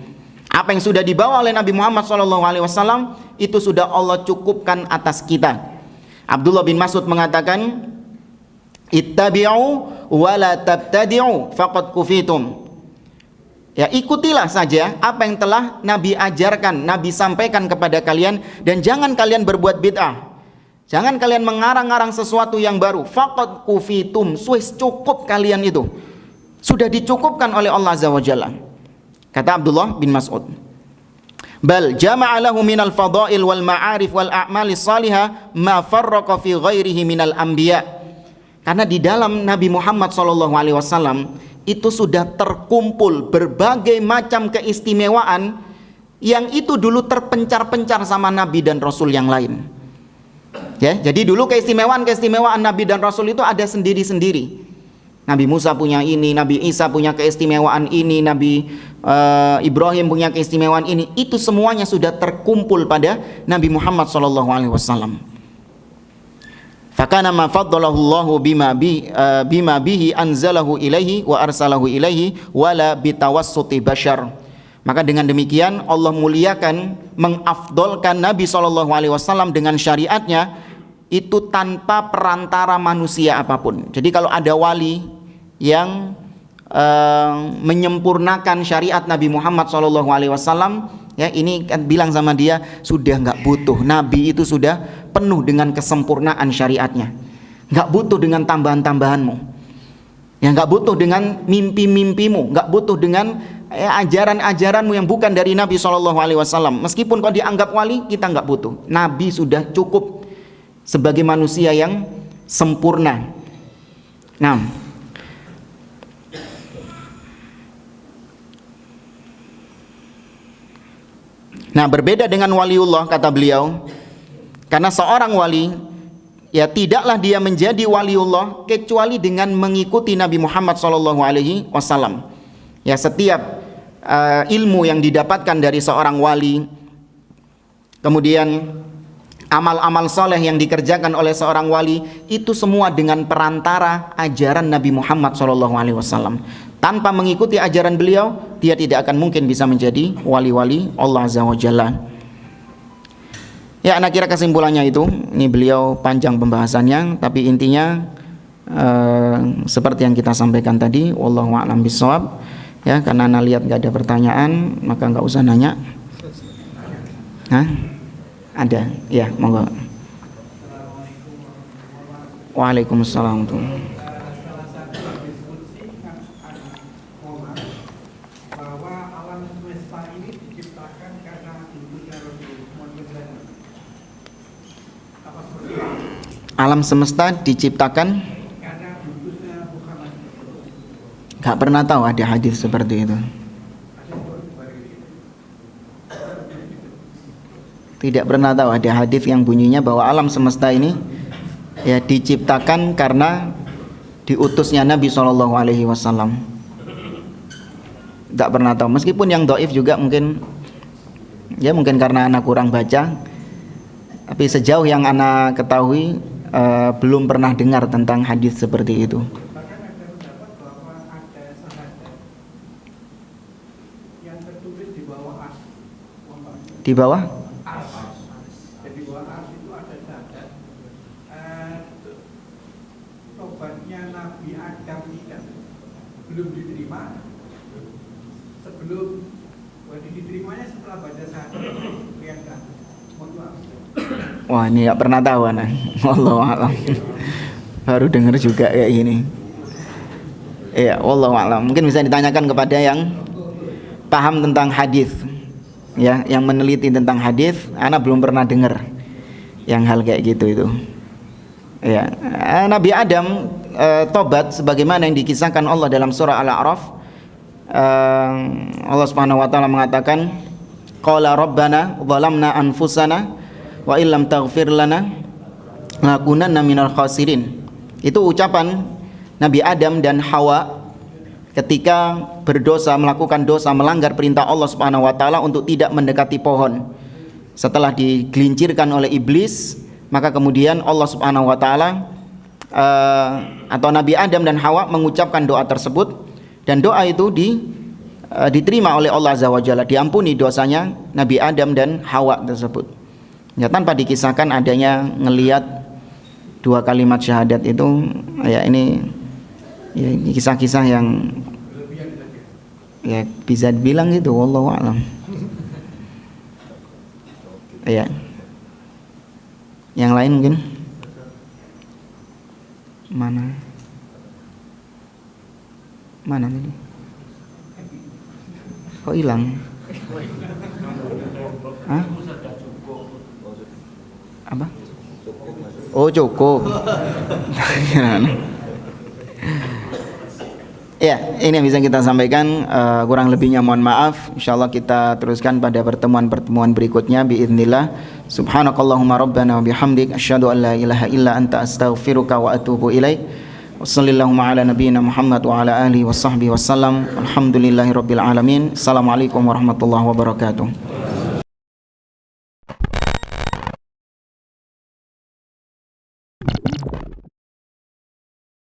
Apa yang sudah dibawa oleh Nabi Muhammad SAW itu sudah Allah cukupkan atas kita. Abdullah bin Mas'ud mengatakan, ittabi'u wa la tabtadi'u faqad kufitum. Ya, ikutilah saja apa yang telah Nabi ajarkan, Nabi sampaikan kepada kalian, dan jangan kalian berbuat bid'ah. Jangan kalian mengarang-arang sesuatu yang baru. Faqad kufitum, cukup kalian itu. Sudah dicukupkan oleh Allah Azza wa Jalla. Kata Abdullah bin Mas'ud. Bal jama'a lahu minal fadail wal ma'arif wal a'malis salihah ma farraqa fi ghairihi minal anbiya'. Karena di dalam Nabi Muhammad SAW itu sudah terkumpul berbagai macam keistimewaan yang itu dulu terpencar-pencar sama Nabi dan Rasul yang lain. Ya, jadi dulu keistimewaan Nabi dan Rasul itu ada sendiri-sendiri. Nabi Musa punya ini, Nabi Isa punya keistimewaan ini, Nabi Ibrahim punya keistimewaan ini. Itu semuanya sudah terkumpul pada Nabi Muhammad SAW. Fakana ma faddalahu Allahu bima bihi anzalahu ilaihi wa arsalahu ilaihi wala bitawassuti bashar. Maka dengan demikian Allah muliakan, mengafdolkan Nabi SAW dengan syariatnya itu tanpa perantara manusia apapun. Jadi kalau ada wali yang menyempurnakan syariat Nabi Muhammad SAW, ya, ini kan bilang sama dia, sudah nggak butuh. Nabi itu sudah penuh dengan kesempurnaan syariatnya, nggak butuh dengan tambahan-tambahanmu, ya, nggak butuh dengan mimpi-mimpimu, nggak butuh dengan ajaran-ajaranmu yang bukan dari Nabi SAW. Meskipun kau dianggap wali, kita nggak butuh. Nabi sudah cukup sebagai manusia yang sempurna. Nah, berbeda dengan waliullah, kata beliau, karena seorang wali, ya, tidaklah dia menjadi waliullah kecuali dengan mengikuti Nabi Muhammad SAW. Ya, setiap ilmu yang didapatkan dari seorang wali, kemudian amal-amal soleh yang dikerjakan oleh seorang wali, itu semua dengan perantara ajaran Nabi Muhammad SAW. Tanpa mengikuti ajaran beliau, dia tidak akan mungkin bisa menjadi wali-wali Allah Azza wa Jalla. Ya, anak kira kesimpulannya itu, ini beliau panjang pembahasannya, tapi intinya seperti yang kita sampaikan tadi, wallahu a'lam bishawab. Ya, karena anak lihat nggak ada pertanyaan, maka nggak usah nanya. Hah? Ada? Ya, monggo. Waalaikumsalam. Alam semesta diciptakan, gak pernah tahu ada hadis seperti itu. Tidak pernah tahu ada hadis yang bunyinya bahwa alam semesta ini ya diciptakan karena diutusnya Nabi SAW. Tak pernah tahu. Meskipun yang dhaif juga mungkin Ya mungkin karena anak kurang baca, tapi sejauh yang anak ketahui belum pernah dengar tentang hadis seperti itu. Bahkan ada pendapat bahwa ada sahadat yang tertulis di bawah as. Di bawah? As. Jadi di bawah as itu ada sahadat. Tobatnya Nabi Adam ini belum diterima. Sebelum diterimanya setelah baca sahadat lihatkan. Wah, ini nggak pernah tahu anak. Wallahu a'lam. Baru dengar juga kayak gini. Iya, wallahu a'lam. Mungkin bisa ditanyakan kepada yang paham tentang hadis, ya, yang meneliti tentang hadis. Anak belum pernah dengar yang hal kayak gitu itu. Ya, Nabi Adam tobat sebagaimana yang dikisahkan Allah dalam surah Al-A'raf. Allah Subhanahu wa taala mengatakan, qala rabbana zalamna anfusana wa illam taghfir lana lakunanna minal khasirin. Itu ucapan Nabi Adam dan Hawa ketika berdosa, melakukan dosa, melanggar perintah Allah Subhanahu wa taala untuk tidak mendekati pohon. Setelah digelincirkan oleh iblis, maka kemudian Allah Subhanahu wa taala atau Nabi Adam dan Hawa mengucapkan doa tersebut, dan doa itu diterima oleh Allah Azza wa Jalla, diampuni dosanya Nabi Adam dan Hawa tersebut. Ya, tanpa dikisahkan adanya ngelihat dua kalimat syahadat itu, ya ini ya, kisah-kisah yang ya bisa dibilang gitu, wallahu a'lam. Ya. Yang lain mungkin? Mana tadi? Kok hilang? Hah? Apa? Oh, cukup. Ya, ini yang bisa kita sampaikan. Kurang lebihnya mohon maaf. Insyaallah kita teruskan pada pertemuan-pertemuan berikutnya biidznillah. Subhanakallahumma rabbana wa bihamdik asyhadu an la ilaha illa anta astaghfiruka wa atubu ilaik. Wassallallahu ala nabiyyina Muhammad wa ala alihi washabbihi wasallam. Alhamdulillahirabbil alamin. Assalamualaikum warahmatullahi wabarakatuh.